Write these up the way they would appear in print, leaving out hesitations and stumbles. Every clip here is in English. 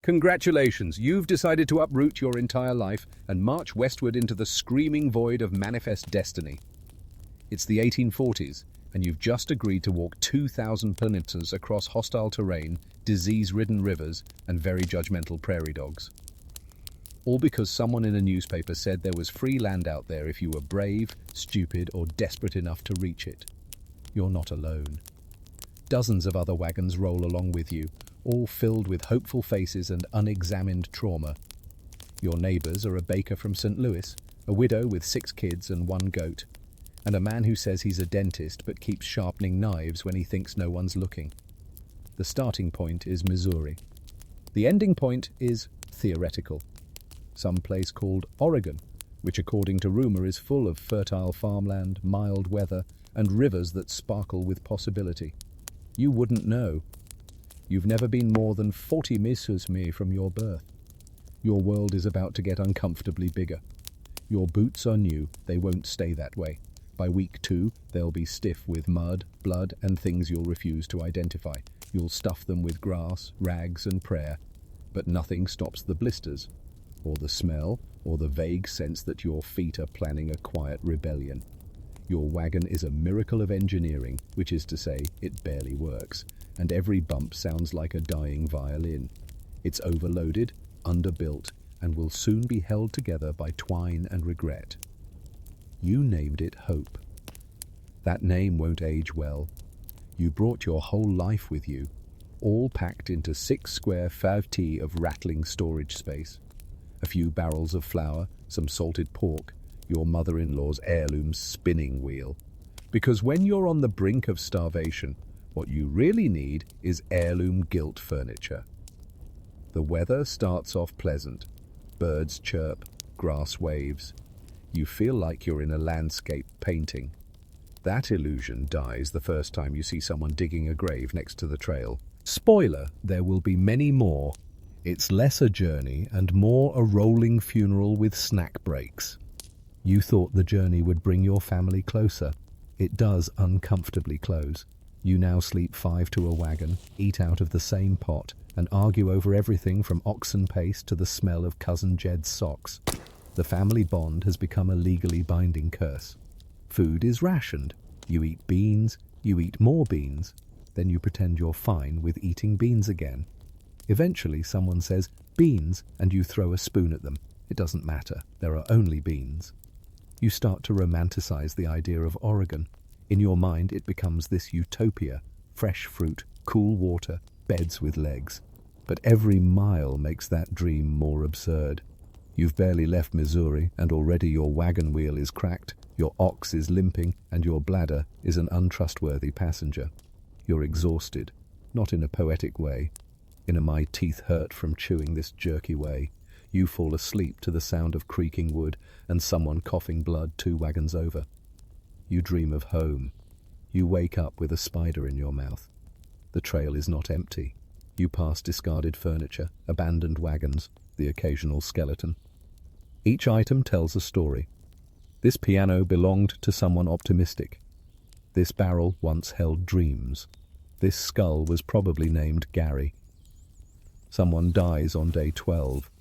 Congratulations, you've decided to uproot your entire life and march westward into the screaming void of manifest destiny. It's the 1840s, and you've just agreed to walk 2,000 kilometers across hostile terrain, disease-ridden rivers, and very judgmental prairie dogs. All because someone in a newspaper said there was free land out there if you were brave, stupid, or desperate enough to reach it. You're not alone. Dozens of other wagons roll along with you, all filled with hopeful faces and unexamined trauma. Your neighbors are a baker from St. Louis, a widow with 6 kids and 1 goat, and a man who says he's a dentist but keeps sharpening knives when he thinks no one's looking. The starting point is Missouri. The ending point is theoretical. Some place called Oregon, which according to rumor is full of fertile farmland, mild weather, and rivers that sparkle with possibility. You wouldn't know. You've never been more than 40 miles from your birth. Your world is about to get uncomfortably bigger. Your boots are new, they won't stay that way. By week 2, they'll be stiff with mud, blood, and things you'll refuse to identify. You'll stuff them with grass, rags, and prayer, but nothing stops the blisters, or the smell, or the vague sense that your feet are planning a quiet rebellion. Your wagon is a miracle of engineering, which is to say, it barely works, and every bump sounds like a dying violin. It's overloaded, underbuilt, and will soon be held together by twine and regret. You named it Hope. That name won't age well. You brought your whole life with you, all packed into 6 square feet of rattling storage space. A few barrels of flour, some salted pork, your mother-in-law's heirloom spinning wheel. Because when you're on the brink of starvation, what you really need is heirloom gilt furniture. The weather starts off pleasant. Birds chirp, grass waves. You feel like you're in a landscape painting. That illusion dies the first time you see someone digging a grave next to the trail. Spoiler, there will be many more. It's less a journey and more a rolling funeral with snack breaks. You thought the journey would bring your family closer. It does uncomfortably close. You now sleep 5 to a wagon, eat out of the same pot, and argue over everything from oxen paste to the smell of Cousin Jed's socks. The family bond has become a legally binding curse. Food is rationed. You eat beans, you eat more beans. Then you pretend you're fine with eating beans again. Eventually someone says, "Beans," and you throw a spoon at them. It doesn't matter. There are only beans. You start to romanticize the idea of Oregon. In your mind, it becomes this utopia: fresh fruit, cool water, beds with legs. But every mile makes that dream more absurd. You've barely left Missouri, and already your wagon wheel is cracked, your ox is limping, and your bladder is an untrustworthy passenger. You're exhausted, not in a poetic way. In a "my teeth hurt from chewing this jerky way." You fall asleep to the sound of creaking wood and someone coughing blood 2 wagons over. You dream of home. You wake up with a spider in your mouth. The trail is not empty. You pass discarded furniture, abandoned wagons, the occasional skeleton. Each item tells a story. This piano belonged to someone optimistic. This barrel once held dreams. This skull was probably named Gary. Someone dies on day 12.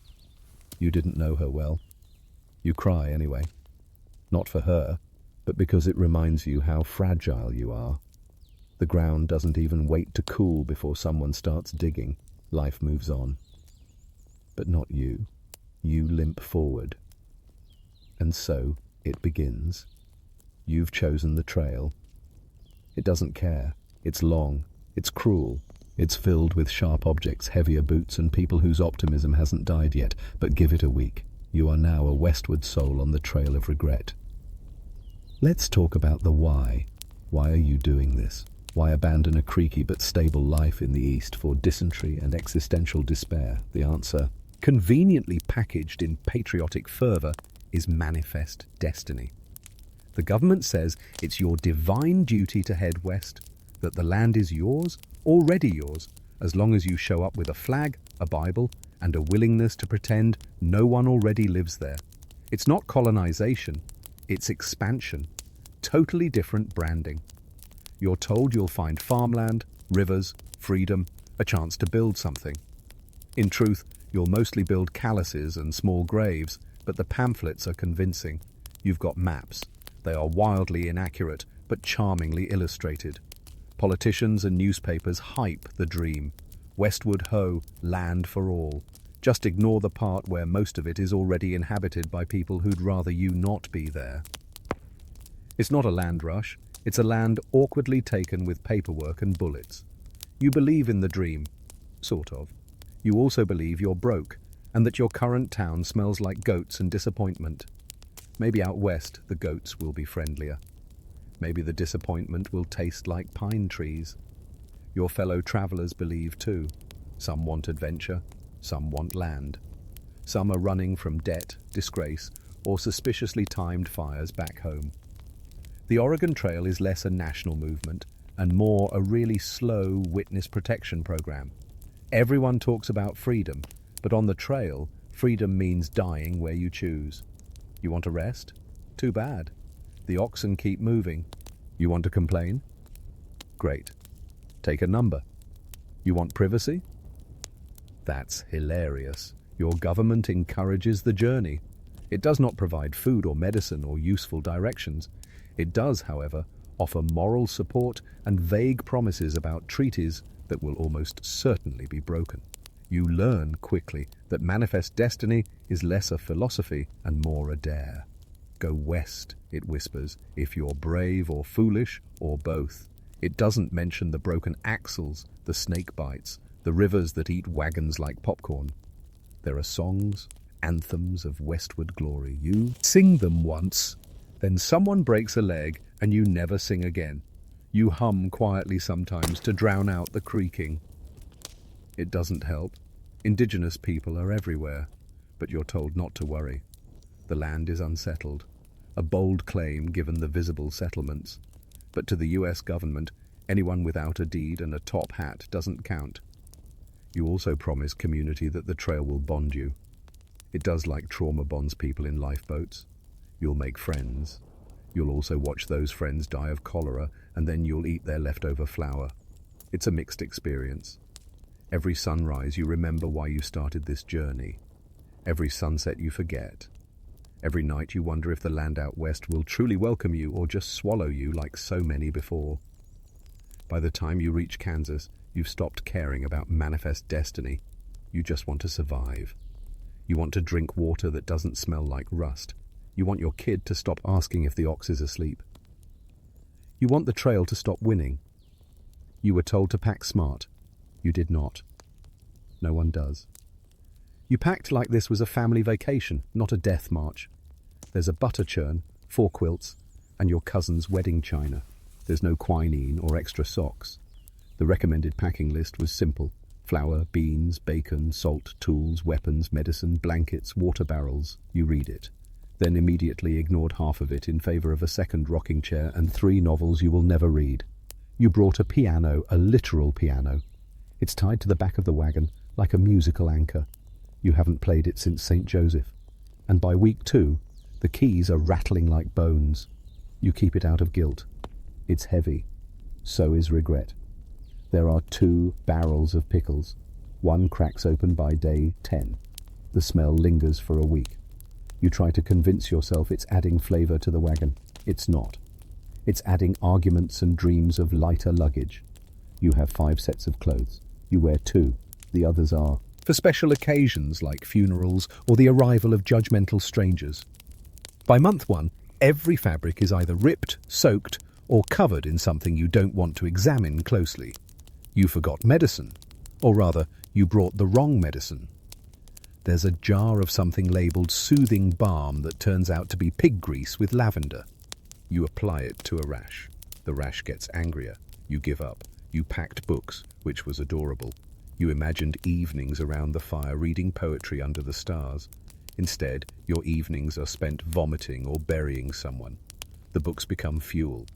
You didn't know her well. You cry anyway. Not for her, but because it reminds you how fragile you are. The ground doesn't even wait to cool before someone starts digging. Life moves on. But not you. You limp forward. And so it begins. You've chosen the trail. It doesn't care. It's long. It's cruel. It's filled with sharp objects, heavier boots, and people whose optimism hasn't died yet. But give it a week. You are now a westward soul on the trail of regret. Let's talk about the why. Why are you doing this? Why abandon a creaky but stable life in the East for dysentery and existential despair? The answer, conveniently packaged in patriotic fervour, is manifest destiny. The government says it's your divine duty to head west, that the land is yours, already yours, as long as you show up with a flag, a Bible, and a willingness to pretend no one already lives there. It's not colonization, it's expansion. Totally different branding. You're told you'll find farmland, rivers, freedom, a chance to build something. In truth, You'll mostly build calluses and small graves, but the pamphlets are convincing. You've got maps. They are wildly inaccurate, but charmingly illustrated. Politicians and newspapers hype the dream. Westward ho, land for all. Just ignore the part where most of it is already inhabited by people who'd rather you not be there. It's not a land rush. It's a land awkwardly taken with paperwork and bullets. You believe in the dream. Sort of. You also believe you're broke, and that your current town smells like goats and disappointment. Maybe out west the goats will be friendlier. Maybe the disappointment will taste like pine trees. Your fellow travelers believe too. Some want adventure, some want land. Some are running from debt, disgrace, or suspiciously timed fires back home. The Oregon Trail is less a national movement and more a really slow witness protection program. Everyone talks about freedom, but on the trail, freedom means dying where you choose. You want to rest? Too bad. The oxen keep moving. You want to complain? Great. Take a number. You want privacy? That's hilarious. Your government encourages the journey. It does not provide food or medicine or useful directions. It does, however, offer moral support and vague promises about treaties that will almost certainly be broken. You learn quickly that manifest destiny is less a philosophy and more a dare. Go west, it whispers, if you're brave or foolish, or both. It doesn't mention the broken axles, the snake bites, the rivers that eat wagons like popcorn. There are songs, anthems of westward glory. You sing them once, then someone breaks a leg and you never sing again. You hum quietly sometimes to drown out the creaking. It doesn't help. Indigenous people are everywhere, but you're told not to worry. The land is unsettled, a bold claim given the visible settlements. But to the US government, anyone without a deed and a top hat doesn't count. You also promise community that the trail will bond you. It does like trauma bonds people in lifeboats. You'll make friends. You'll also watch those friends die of cholera, and then you'll eat their leftover flour. It's a mixed experience. Every sunrise you remember why you started this journey. Every sunset you forget. Every night you wonder if the land out west will truly welcome you or just swallow you like so many before. By the time you reach Kansas, you've stopped caring about manifest destiny. You just want to survive. You want to drink water that doesn't smell like rust. You want your kid to stop asking if the ox is asleep. You want the trail to stop winning. You were told to pack smart. You did not. No one does. You packed like this was a family vacation, not a death march. There's a butter churn, 4 quilts, and your cousin's wedding china. There's no quinine or extra socks. The recommended packing list was simple. Flour, beans, bacon, salt, tools, weapons, medicine, blankets, water barrels. You read it. Then immediately ignored half of it in favor of a second rocking chair and 3 novels you will never read. You brought a piano, a literal piano. It's tied to the back of the wagon like a musical anchor. You haven't played it since St. Joseph. And by week 2, the keys are rattling like bones. You keep it out of guilt. It's heavy. So is regret. There are 2 barrels of pickles. One cracks open by day 10. The smell lingers for a week. You try to convince yourself it's adding flavor to the wagon. It's not. It's adding arguments and dreams of lighter luggage. You have 5 sets of clothes. You wear 2. The others are for special occasions like funerals or the arrival of judgmental strangers. By month 1, every fabric is either ripped, soaked, or covered in something you don't want to examine closely. You forgot medicine, or rather, you brought the wrong medicine. There's a jar of something labelled soothing balm that turns out to be pig grease with lavender. You apply it to a rash. The rash gets angrier. You give up. You packed books, which was adorable. You imagined evenings around the fire reading poetry under the stars. Instead, your evenings are spent vomiting or burying someone. The books become fuel.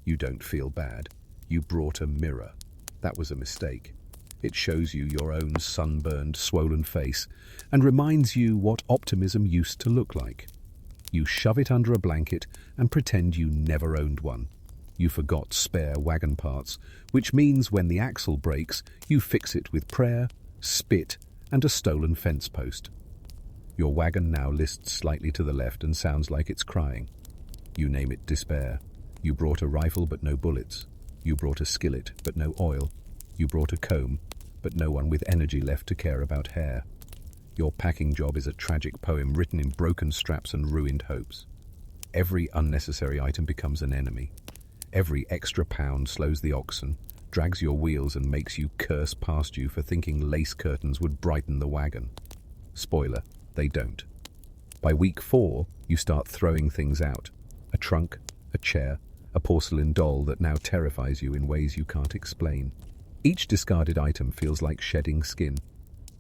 You don't feel bad. You brought a mirror. That was a mistake. It shows you your own sunburned, swollen face and reminds you what optimism used to look like. You shove it under a blanket and pretend you never owned one. You forgot spare wagon parts, which means when the axle breaks, you fix it with prayer, spit, and a stolen fence post. Your wagon now lists slightly to the left and sounds like it's crying. You name it despair. You brought a rifle but no bullets. You brought a skillet but no oil. You brought a comb, but no one with energy left to care about hair. Your packing job is a tragic poem written in broken straps and ruined hopes. Every unnecessary item becomes an enemy. Every extra pound slows the oxen, drags your wheels and makes you curse past you for thinking lace curtains would brighten the wagon. Spoiler, they don't. By week 4, you start throwing things out. A trunk, a chair, a porcelain doll that now terrifies you in ways you can't explain. Each discarded item feels like shedding skin.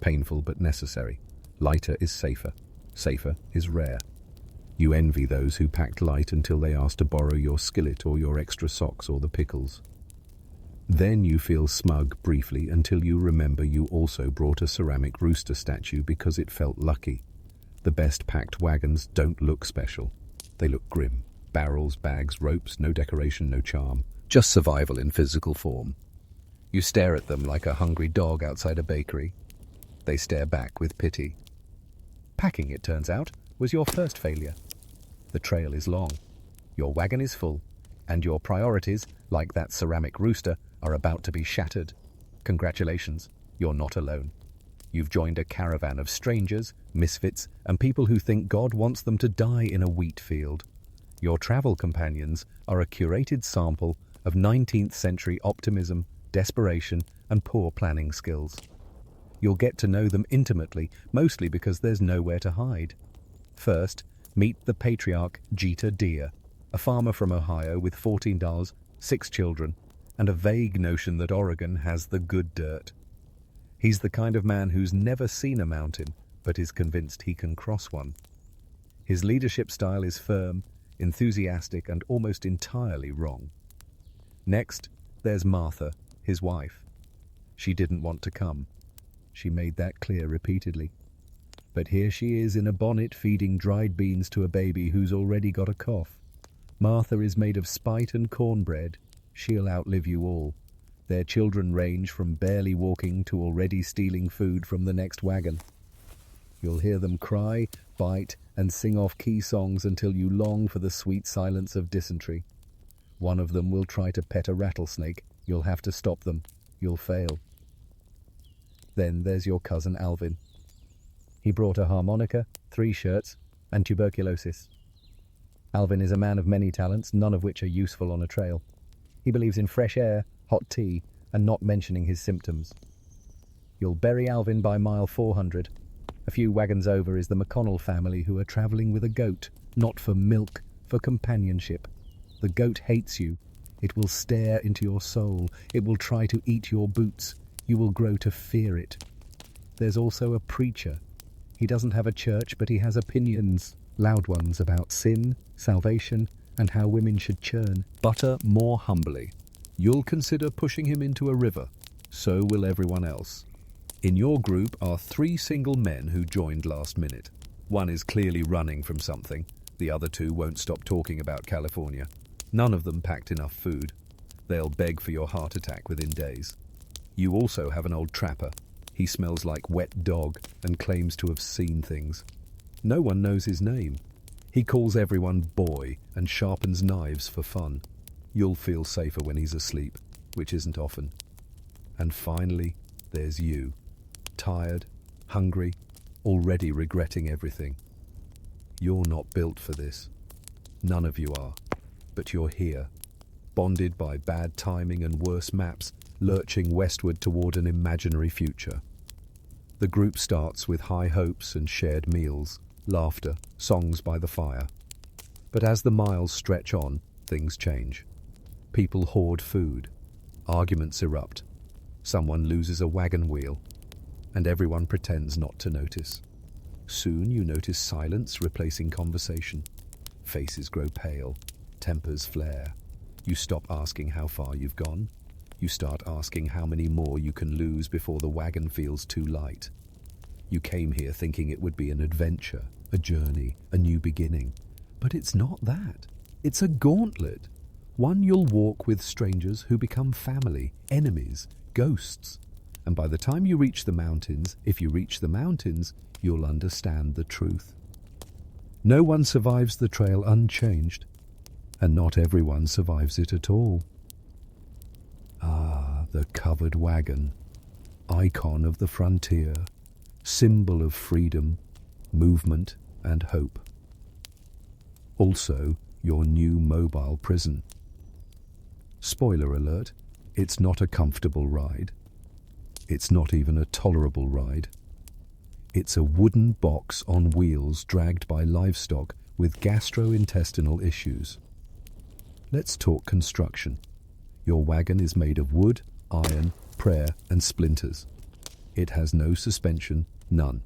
Painful but necessary. Lighter is safer. Safer is rare. You envy those who packed light until they asked to borrow your skillet or your extra socks or the pickles. Then you feel smug briefly until you remember you also brought a ceramic rooster statue because it felt lucky. The best packed wagons don't look special. They look grim. Barrels, bags, ropes, no decoration, no charm. Just survival in physical form. You stare at them like a hungry dog outside a bakery. They stare back with pity. Packing, it turns out, was your first failure. The trail is long. Your wagon is full. And your priorities, like that ceramic rooster, are about to be shattered. Congratulations, you're not alone. You've joined a caravan of strangers, misfits, and people who think God wants them to die in a wheat field. Your travel companions are a curated sample of 19th century optimism, desperation, and poor planning skills. You'll get to know them intimately, mostly because there's nowhere to hide. First, meet the patriarch Jeter Deer, a farmer from Ohio with 14 dollars, 6 children, and a vague notion that Oregon has the good dirt. He's the kind of man who's never seen a mountain, but is convinced he can cross one. His leadership style is firm, enthusiastic, and almost entirely wrong. Next, there's Martha, his wife. She didn't want to come. She made that clear repeatedly. But here she is in a bonnet feeding dried beans to a baby who's already got a cough. Martha is made of spite and cornbread. She'll outlive you all. Their children range from barely walking to already stealing food from the next wagon. You'll hear them cry, bite, and sing off key songs until you long for the sweet silence of dysentery. One of them will try to pet a rattlesnake. You'll have to stop them. You'll fail. Then there's your cousin Alvin. He brought a harmonica, 3 shirts, and tuberculosis. Alvin is a man of many talents, none of which are useful on a trail. He believes in fresh air, hot tea, and not mentioning his symptoms. You'll bury Alvin by mile 400. A few wagons over is the McConnell family who are traveling with a goat, not for milk, for companionship. The goat hates you. It will stare into your soul. It will try to eat your boots. You will grow to fear it. There's also a preacher. He doesn't have a church, but he has opinions, loud ones about sin, salvation, and how women should churn butter more humbly. You'll consider pushing him into a river. So will everyone else. In your group are 3 single men who joined last minute. One is clearly running from something. The other 2 won't stop talking about California. None of them packed enough food. They'll beg for your heart attack within days. You also have an old trapper. He smells like wet dog and claims to have seen things. No one knows his name. He calls everyone boy and sharpens knives for fun. You'll feel safer when he's asleep, which isn't often. And finally, there's you. Tired, hungry, already regretting everything. You're not built for this. None of you are. But you're here, bonded by bad timing and worse maps, lurching westward toward an imaginary future. The group starts with high hopes and shared meals, laughter, songs by the fire. But as the miles stretch on, things change. People hoard food. Arguments erupt. Someone loses a wagon wheel. And everyone pretends not to notice. Soon you notice silence replacing conversation. Faces grow pale. Tempers flare. You stop asking how far you've gone. You start asking how many more you can lose before the wagon feels too light. You came here thinking it would be an adventure, a journey, a new beginning. But it's not that. It's a gauntlet. One you'll walk with strangers who become family, enemies, ghosts. And by the time you reach the mountains, if you reach the mountains, you'll understand the truth. No one survives the trail unchanged, and not everyone survives it at all. Ah, the covered wagon, icon of the frontier, symbol of freedom, movement, and hope. Also, your new mobile prison. Spoiler alert, it's not a comfortable ride. It's not even a tolerable ride. It's a wooden box on wheels dragged by livestock with gastrointestinal issues. Let's talk construction. Your wagon is made of wood, iron, prayer, and splinters. It has no suspension, none.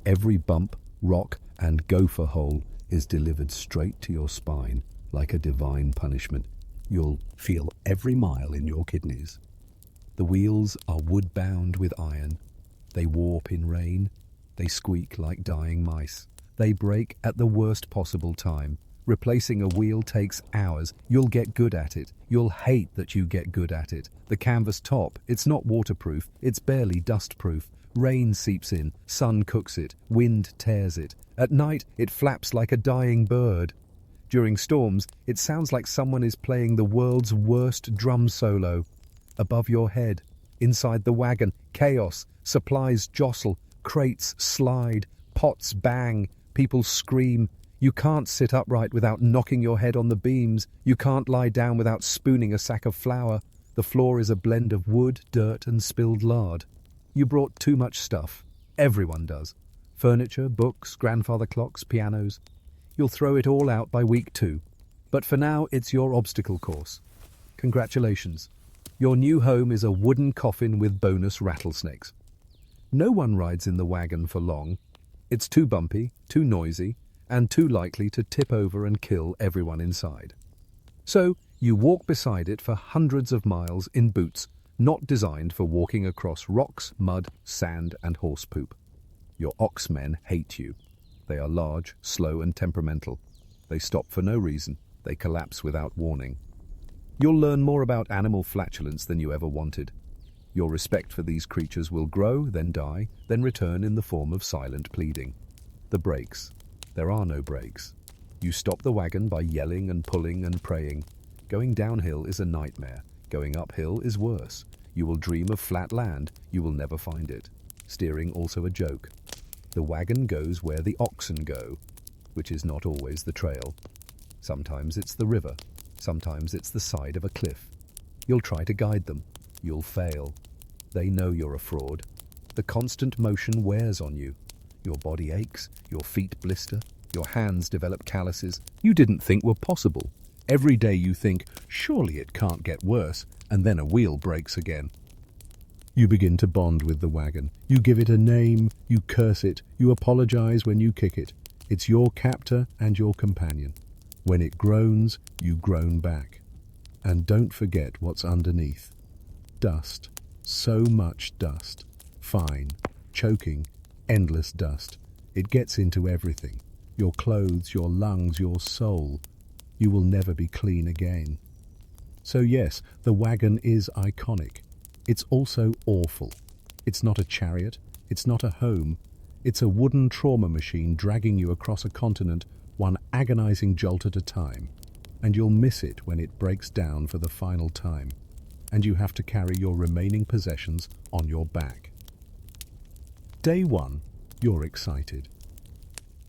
Every bump, rock, and gopher hole is delivered straight to your spine like a divine punishment. You'll feel every mile in your kidneys. The wheels are wood-bound with iron. They warp in rain. They squeak like dying mice. They break at the worst possible time. Replacing a wheel takes hours. You'll get good at it. You'll hate that you get good at it. The canvas top, it's not waterproof. It's barely dust-proof. Rain seeps in. Sun cooks it. Wind tears it. At night, it flaps like a dying bird. During storms, it sounds like someone is playing the world's worst drum solo. Above your head, inside the wagon, chaos, supplies jostle, crates slide, pots bang, people scream. You can't sit upright without knocking your head on the beams. You can't lie down without spooning a sack of flour. The floor is a blend of wood, dirt, and spilled lard. You brought too much stuff. Everyone does. Furniture, books, grandfather clocks, pianos. You'll throw it all out by week 2. But for now, it's your obstacle course. Congratulations. Your new home is a wooden coffin with bonus rattlesnakes. No one rides in the wagon for long. It's too bumpy, too noisy, and too likely to tip over and kill everyone inside. So, you walk beside it for hundreds of miles in boots, not designed for walking across rocks, mud, sand, and horse poop. Your oxmen hate you. They are large, slow, and temperamental. They stop for no reason. They collapse without warning. You'll learn more about animal flatulence than you ever wanted. Your respect for these creatures will grow, then die, then return in the form of silent pleading. The brakes. There are no brakes. You stop the wagon by yelling and pulling and praying. Going downhill is a nightmare. Going uphill is worse. You will dream of flat land. You will never find it. Steering also a joke. The wagon goes where the oxen go, which is not always the trail. Sometimes it's the river. Sometimes it's the side of a cliff. You'll try to guide them. You'll fail. They know you're a fraud. The constant motion wears on you. Your body aches, your feet blister, your hands develop calluses you didn't think were possible. Every day you think, surely it can't get worse, and then a wheel breaks again. You begin to bond with the wagon. You give it a name, you curse it, you apologize when you kick it. It's your captor and your companion. When it groans, you groan back. And don't forget what's underneath. Dust. So much dust. Fine. Choking. Endless dust. It gets into everything. Your clothes, your lungs, your soul. You will never be clean again. So yes, the wagon is iconic. It's also awful. It's not a chariot. It's not a home. It's a wooden trauma machine dragging you across a continent, one agonizing jolt at a time. And you'll miss it when it breaks down for the final time. And you have to carry your remaining possessions on your back. Day 1, you're excited.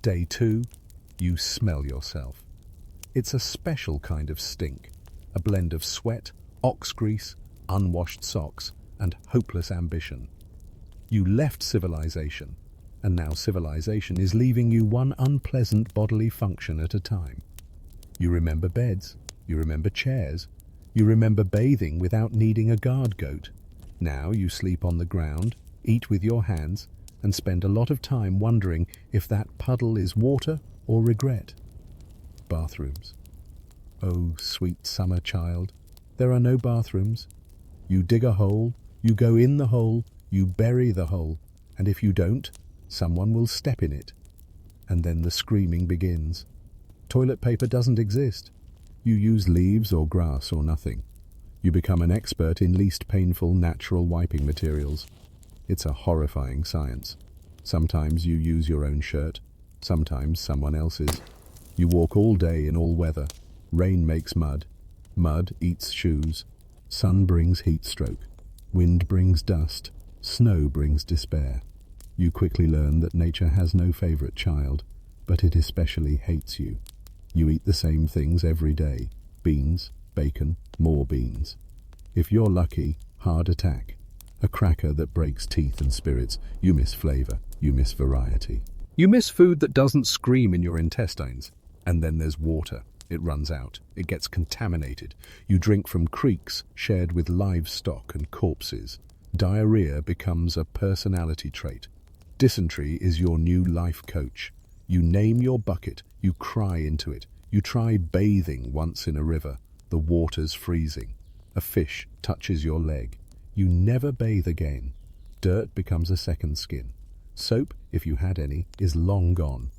Day 2, you smell yourself. It's a special kind of stink, a blend of sweat, ox grease, unwashed socks, and hopeless ambition. You left civilization, and now civilization is leaving you one unpleasant bodily function at a time. You remember beds, you remember chairs, you remember bathing without needing a guard goat. Now you sleep on the ground, eat with your hands, and spend a lot of time wondering if that puddle is water or regret. Bathrooms. Oh, sweet summer child, there are no bathrooms. You dig a hole, you go in the hole, you bury the hole, and if you don't, someone will step in it. And then the screaming begins. Toilet paper doesn't exist. You use leaves or grass or nothing. You become an expert in least painful natural wiping materials. It's a horrifying science. Sometimes you use your own shirt, sometimes someone else's. You walk all day in all weather. Rain makes mud. Mud eats shoes. Sun brings heat stroke. Wind brings dust. Snow brings despair. You quickly learn that nature has no favorite child, but it especially hates you. You eat the same things every day. Beans, bacon, more beans. If you're lucky, heart attack. A cracker that breaks teeth and spirits. You miss flavor. You miss variety. You miss food that doesn't scream in your intestines. And then there's water. It runs out. It gets contaminated. You drink from creeks shared with livestock and corpses. Diarrhea becomes a personality trait. Dysentery is your new life coach. You name your bucket. You cry into it. You try bathing once in a river. The water's freezing. A fish touches your leg. You never bathe again. Dirt becomes a second skin. Soap, if you had any, is long gone.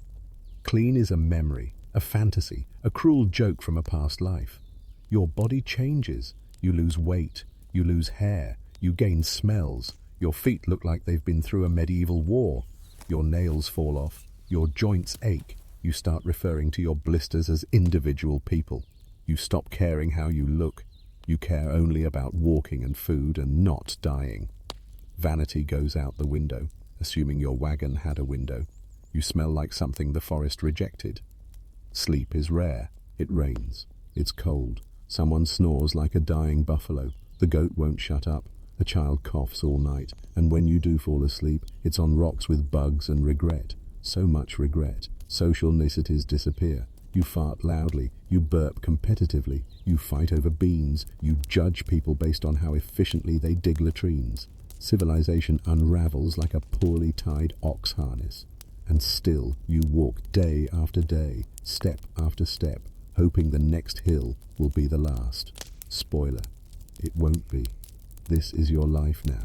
Clean is a memory, a fantasy, a cruel joke from a past life. Your body changes. You lose weight. You lose hair. You gain smells. Your feet look like they've been through a medieval war. Your nails fall off. Your joints ache. You start referring to your blisters as individual people. You stop caring how you look. You care only about walking and food and not dying. Vanity goes out the window, assuming your wagon had a window. You smell like something the forest rejected. Sleep is rare. It rains. It's cold. Someone snores like a dying buffalo. The goat won't shut up. A child coughs all night. And when you do fall asleep, it's on rocks with bugs and regret. So much regret. Social niceties disappear. You fart loudly. You burp competitively. You fight over beans. You judge people based on how efficiently they dig latrines. Civilization unravels like a poorly tied ox harness. And still you walk day after day, step after step, hoping the next hill will be the last. Spoiler, it won't be. This is your life now.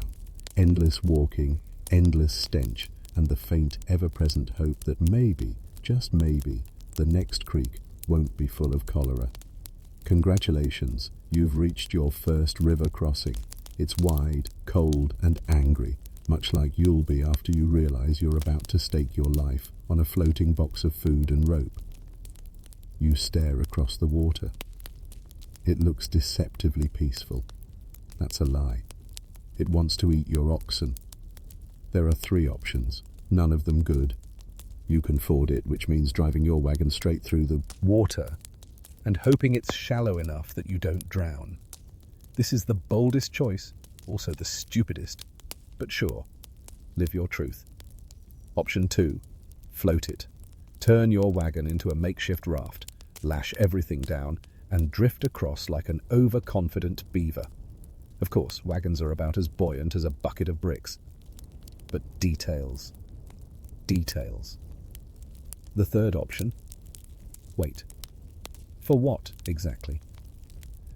Endless walking, endless stench, and the faint, ever-present hope that maybe, just maybe, the next creek won't be full of cholera. Congratulations, you've reached your first river crossing. It's wide, cold, and angry, much like you'll be after you realize you're about to stake your life on a floating box of food and rope. You stare across the water. It looks deceptively peaceful. That's a lie. It wants to eat your oxen. There are 3 options, none of them good. You can ford it, which means driving your wagon straight through the water and hoping it's shallow enough that you don't drown. This is the boldest choice, also the stupidest. But sure, live your truth. Option 2, float it. Turn your wagon into a makeshift raft, lash everything down, and drift across like an overconfident beaver. Of course, wagons are about as buoyant as a bucket of bricks. But details. Details. The third option, wait. For what, exactly?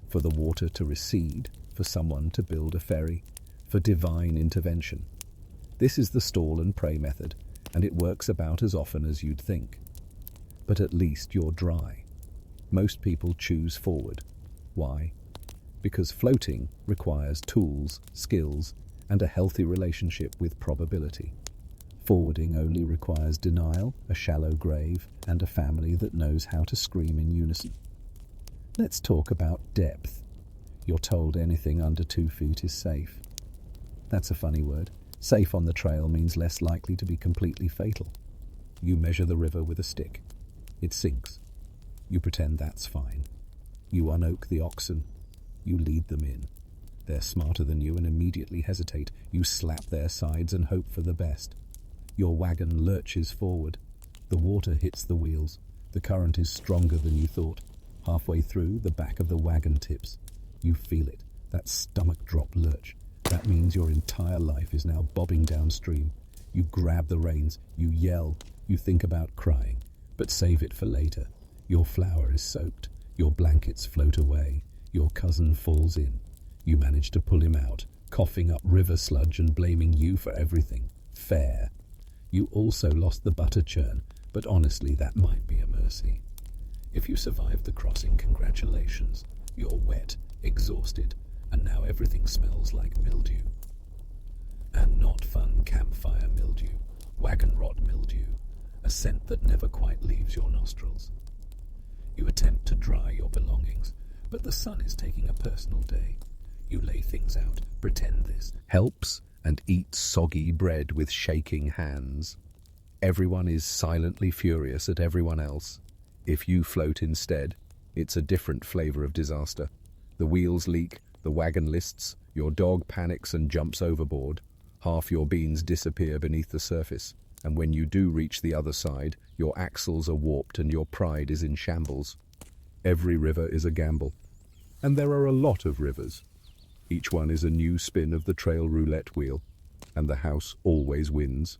For the water to recede, for someone to build a ferry, for divine intervention. This is the stall and pray method, and it works about as often as you'd think. But at least you're dry. Most people choose forward. Why? Because floating requires tools, skills, and a healthy relationship with probability. Forwarding only requires denial, a shallow grave, and a family that knows how to scream in unison. Let's talk about depth. You're told anything under 2 feet is safe. That's a funny word. Safe on the trail means less likely to be completely fatal. You measure the river with a stick. It sinks. You pretend that's fine. You unoak the oxen. You lead them in. They're smarter than you and immediately hesitate. You slap their sides and hope for the best. Your wagon lurches forward. The water hits the wheels. The current is stronger than you thought. Halfway through, the back of the wagon tips. You feel it, that stomach drop lurch. That means your entire life is now bobbing downstream. You grab the reins, you yell, you think about crying, but save it for later. Your flour is soaked, your blankets float away, your cousin falls in. You manage to pull him out, coughing up river sludge and blaming you for everything. Fair. You also lost the butter churn, but honestly that might be a mercy. If you survived the crossing, congratulations. You're wet, exhausted, and now everything smells like mildew. And not fun campfire mildew, wagon rot mildew, a scent that never quite leaves your nostrils. You attempt to dry your belongings, but the sun is taking a personal day. You lay things out, pretend this helps, and eat soggy bread with shaking hands. Everyone is silently furious at everyone else. If you float instead, it's a different flavor of disaster. The wheels leak, the wagon lists, your dog panics and jumps overboard. Half your beans disappear beneath the surface, and when you do reach the other side, your axles are warped and your pride is in shambles. Every river is a gamble, and there are a lot of rivers. Each one is a new spin of the trail roulette wheel, and the house always wins.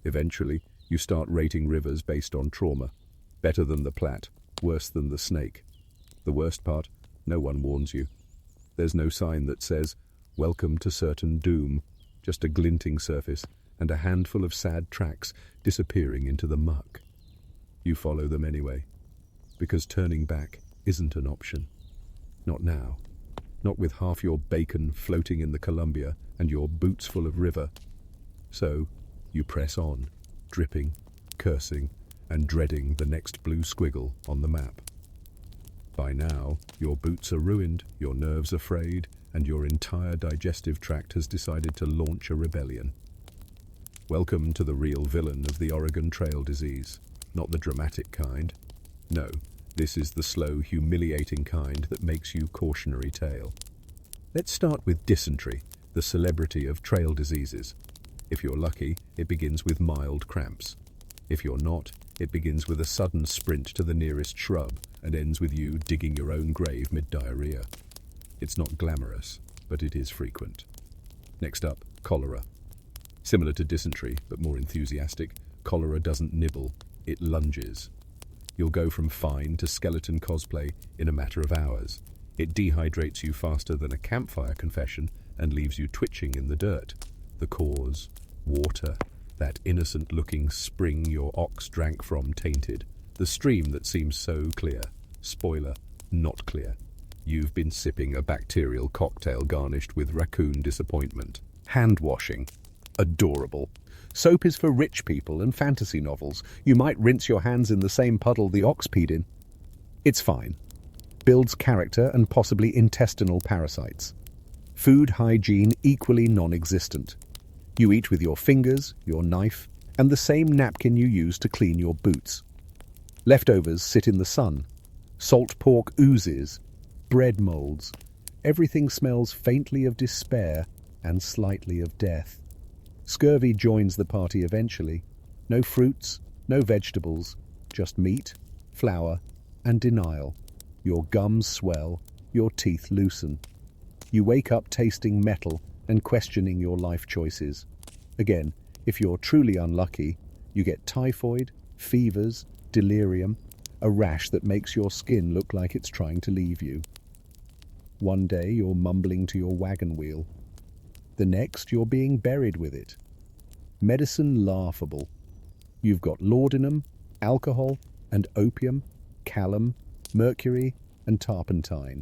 Eventually, you start rating rivers based on trauma. Better than the Platte, worse than the Snake. The worst part, no one warns you. There's no sign that says, "Welcome to certain doom," just a glinting surface and a handful of sad tracks disappearing into the muck. You follow them anyway, because turning back isn't an option. Not now. Not with half your bacon floating in the Columbia and your boots full of river. So, you press on, dripping, cursing, and dreading the next blue squiggle on the map. By now, your boots are ruined, your nerves are frayed, and your entire digestive tract has decided to launch a rebellion. Welcome to the real villain of the Oregon Trail disease. Not the dramatic kind. No, this is the slow, humiliating kind that makes you cautionary tale. Let's start with dysentery, the celebrity of trail diseases. If you're lucky, it begins with mild cramps. If you're not, it begins with a sudden sprint to the nearest shrub and ends with you digging your own grave mid-diarrhea. It's not glamorous, but it is frequent. Next up, cholera. Similar to dysentery, but more enthusiastic, cholera doesn't nibble, it lunges. You'll go from fine to skeleton cosplay in a matter of hours. It dehydrates you faster than a campfire confession and leaves you twitching in the dirt. The cause, water, that innocent-looking spring your ox drank from tainted. The stream that seems so clear. Spoiler, not clear. You've been sipping a bacterial cocktail garnished with raccoon disappointment. Hand washing. Adorable. Soap is for rich people and fantasy novels. You might rinse your hands in the same puddle the ox peed in. It's fine. Builds character and possibly intestinal parasites. Food hygiene equally non-existent. You eat with your fingers, your knife, and the same napkin you use to clean your boots. Leftovers sit in the sun. Salt pork oozes. Bread molds. Everything smells faintly of despair and slightly of death. Scurvy joins the party eventually. No fruits, no vegetables, just meat, flour, and denial. Your gums swell, your teeth loosen. You wake up tasting metal and questioning your life choices. Again, if you're truly unlucky, you get typhoid, fevers, delirium, a rash that makes your skin look like it's trying to leave you. One day you're mumbling to your wagon wheel. The next you're being buried with it. Medicine laughable. You've got laudanum, alcohol and opium, callum, mercury and turpentine.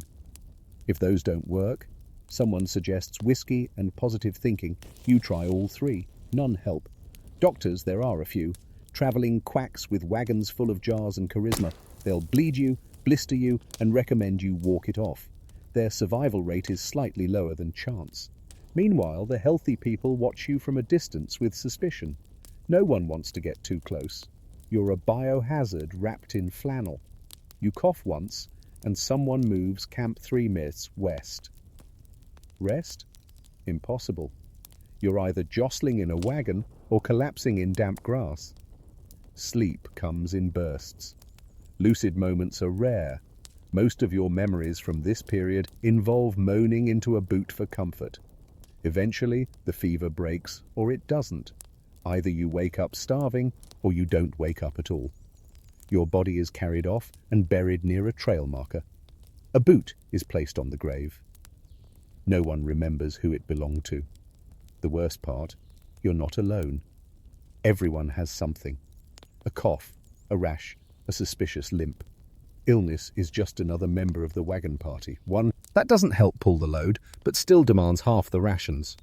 If those don't work, someone suggests whiskey and positive thinking. You try all three. None help. Doctors, there are a few. Travelling quacks with wagons full of jars and charisma. They'll bleed you, blister you, and recommend you walk it off. Their survival rate is slightly lower than chance. Meanwhile, the healthy people watch you from a distance with suspicion. No one wants to get too close. You're a biohazard wrapped in flannel. You cough once, and someone moves Camp 3 myths west. Rest? Impossible. You're either jostling in a wagon or collapsing in damp grass. Sleep comes in bursts. Lucid moments are rare. Most of your memories from this period involve moaning into a boot for comfort. Eventually, the fever breaks, or it doesn't. Either you wake up starving, or you don't wake up at all. Your body is carried off and buried near a trail marker. A boot is placed on the grave. No one remembers who it belonged to. The worst part, you're not alone. Everyone has something. A cough, a rash, a suspicious limp. Illness is just another member of the wagon party. One that doesn't help pull the load, but still demands half the rations.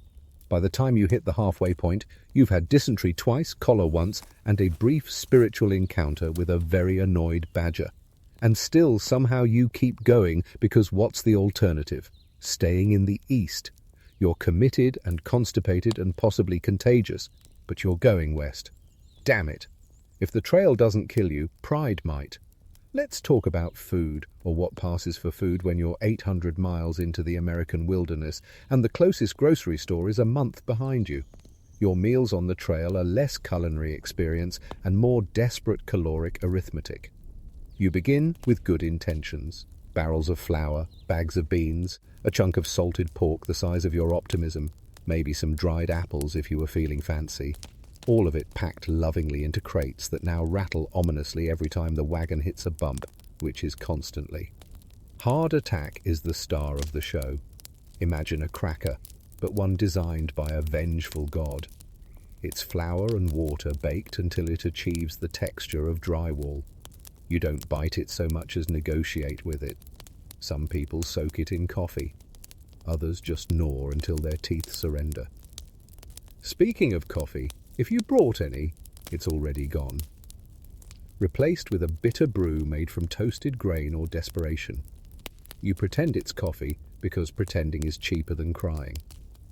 By the time you hit the halfway point, you've had dysentery twice, cholera once, and a brief spiritual encounter with a very annoyed badger. And still somehow you keep going because what's the alternative? Staying in the east. You're committed and constipated and possibly contagious, but you're going west. Damn it. If the trail doesn't kill you, pride might. Let's talk about food, or what passes for food when you're 800 miles into the American wilderness and the closest grocery store is a month behind you. Your meals on the trail are less culinary experience and more desperate caloric arithmetic. You begin with good intentions. Barrels of flour, bags of beans, a chunk of salted pork the size of your optimism, maybe some dried apples if you were feeling fancy. All of it packed lovingly into crates that now rattle ominously every time the wagon hits a bump, which is constantly. Hard Attack is the star of the show. Imagine a cracker, but one designed by a vengeful god. It's flour and water baked until it achieves the texture of drywall. You don't bite it so much as negotiate with it. Some people soak it in coffee. Others just gnaw until their teeth surrender. Speaking of coffee, if you brought any, it's already gone. Replaced with a bitter brew made from toasted grain or desperation. You pretend it's coffee because pretending is cheaper than crying.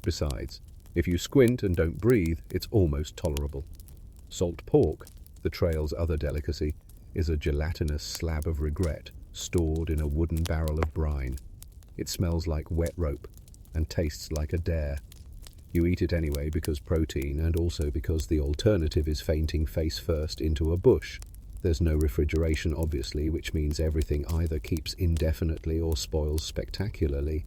Besides, if you squint and don't breathe, it's almost tolerable. Salt pork, the trail's other delicacy, is a gelatinous slab of regret stored in a wooden barrel of brine. It smells like wet rope and tastes like a dare. You eat it anyway because protein and also because the alternative is fainting face first into a bush. There's no refrigeration, obviously, which means everything either keeps indefinitely or spoils spectacularly.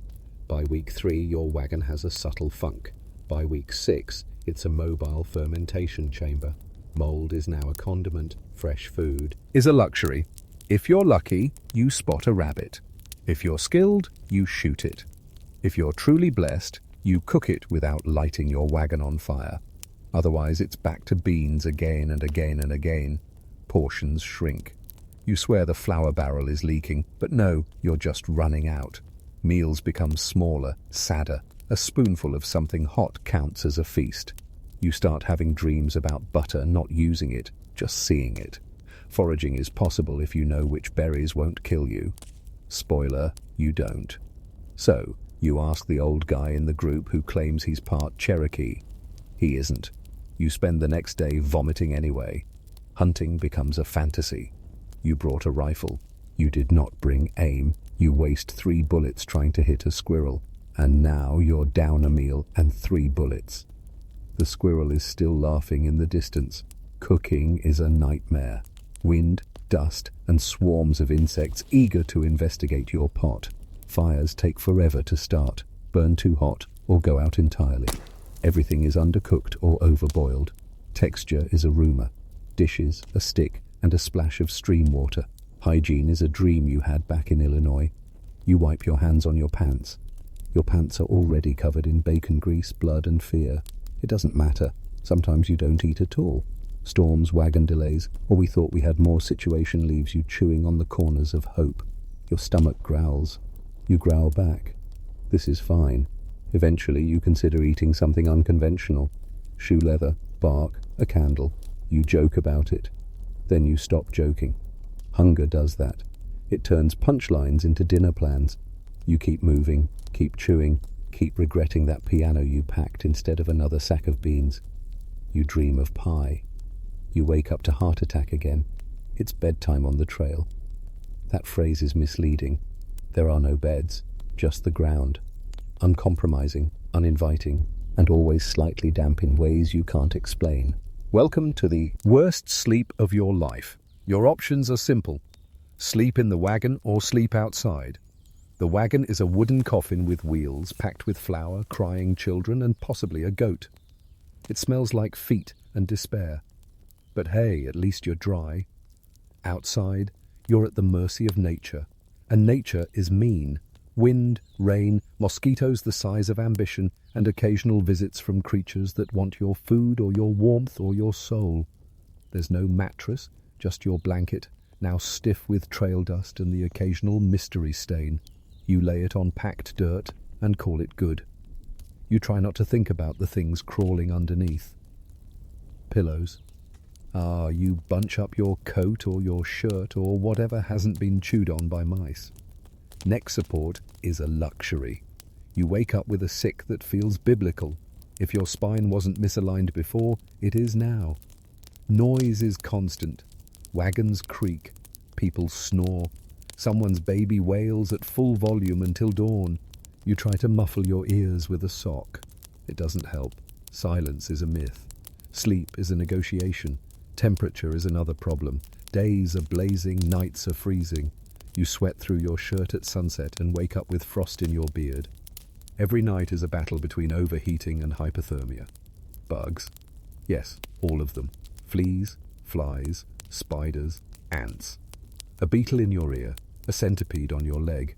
By week 3, your wagon has a subtle funk. By week 6, it's a mobile fermentation chamber. Mold is now a condiment. Fresh food is a luxury. If you're lucky, you spot a rabbit. If you're skilled, you shoot it. If you're truly blessed, you cook it without lighting your wagon on fire. Otherwise, it's back to beans again and again and again. Portions shrink. You swear the flour barrel is leaking, but no, you're just running out. Meals become smaller, sadder. A spoonful of something hot counts as a feast. You start having dreams about butter, not using it, just seeing it. Foraging is possible if you know which berries won't kill you. Spoiler, you don't. So, you ask the old guy in the group who claims he's part Cherokee. He isn't. You spend the next day vomiting anyway. Hunting becomes a fantasy. You brought a rifle. You did not bring aim. You waste 3 bullets trying to hit a squirrel. And now you're down a meal and 3 bullets. The squirrel is still laughing in the distance. Cooking is a nightmare. Wind, dust, and swarms of insects eager to investigate your pot. Fires take forever to start, burn too hot, or go out entirely. Everything is undercooked or overboiled. Texture is a rumor. Dishes, a stick, and a splash of stream water. Hygiene is a dream you had back in Illinois. You wipe your hands on your pants. Your pants are already covered in bacon grease, blood, and fear. It doesn't matter. Sometimes you don't eat at all. Storms, wagon delays, or we thought we had more situation leaves you chewing on the corners of hope. Your stomach growls. You growl back. This is fine. Eventually you consider eating something unconventional. Shoe leather, bark, a candle. You joke about it. Then you stop joking. Hunger does that. It turns punchlines into dinner plans. You keep moving, keep chewing, keep regretting that piano you packed instead of another sack of beans. You dream of pie. You wake up to heart attack again. It's bedtime on the trail. That phrase is misleading. There are no beds, just the ground. Uncompromising, uninviting, and always slightly damp in ways you can't explain. Welcome to the worst sleep of your life. Your options are simple. Sleep in the wagon or sleep outside. The wagon is a wooden coffin with wheels packed with flour, crying children, and possibly a goat. It smells like feet and despair. But hey, at least you're dry. Outside, you're at the mercy of nature. And nature is mean. Wind, rain, mosquitoes the size of ambition, and occasional visits from creatures that want your food or your warmth or your soul. There's no mattress, just your blanket, now stiff with trail dust and the occasional mystery stain. You lay it on packed dirt and call it good. You try not to think about the things crawling underneath. Pillows. You bunch up your coat or your shirt or whatever hasn't been chewed on by mice. Neck support is a luxury. You wake up with a sick that feels biblical. If your spine wasn't misaligned before, it is now. Noise is constant. Wagons creak. People snore. Someone's baby wails at full volume until dawn. You try to muffle your ears with a sock. It doesn't help. Silence is a myth. Sleep is a negotiation. Temperature is another problem. Days are blazing, nights are freezing. You sweat through your shirt at sunset and wake up with frost in your beard. Every night is a battle between overheating and hypothermia. Bugs. Yes, all of them. Fleas, flies, spiders, ants. A beetle in your ear, a centipede on your leg.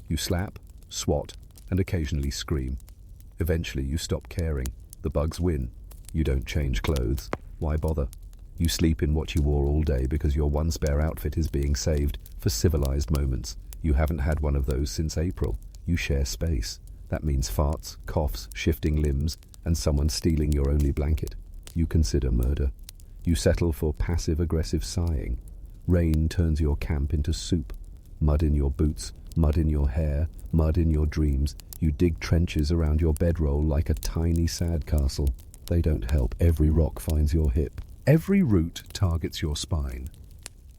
You slap, swat, and occasionally scream. Eventually you stop caring. The bugs win. You don't change clothes. Why bother? You sleep in what you wore all day because your one spare outfit is being saved for civilized moments. You haven't had one of those since April. You share space. That means farts, coughs, shifting limbs, and someone stealing your only blanket. You consider murder. You settle for passive-aggressive sighing. Rain turns your camp into soup. Mud in your boots, mud in your hair, mud in your dreams. You dig trenches around your bedroll like a tiny sandcastle. They don't help. Every rock finds your hip. Every root targets your spine.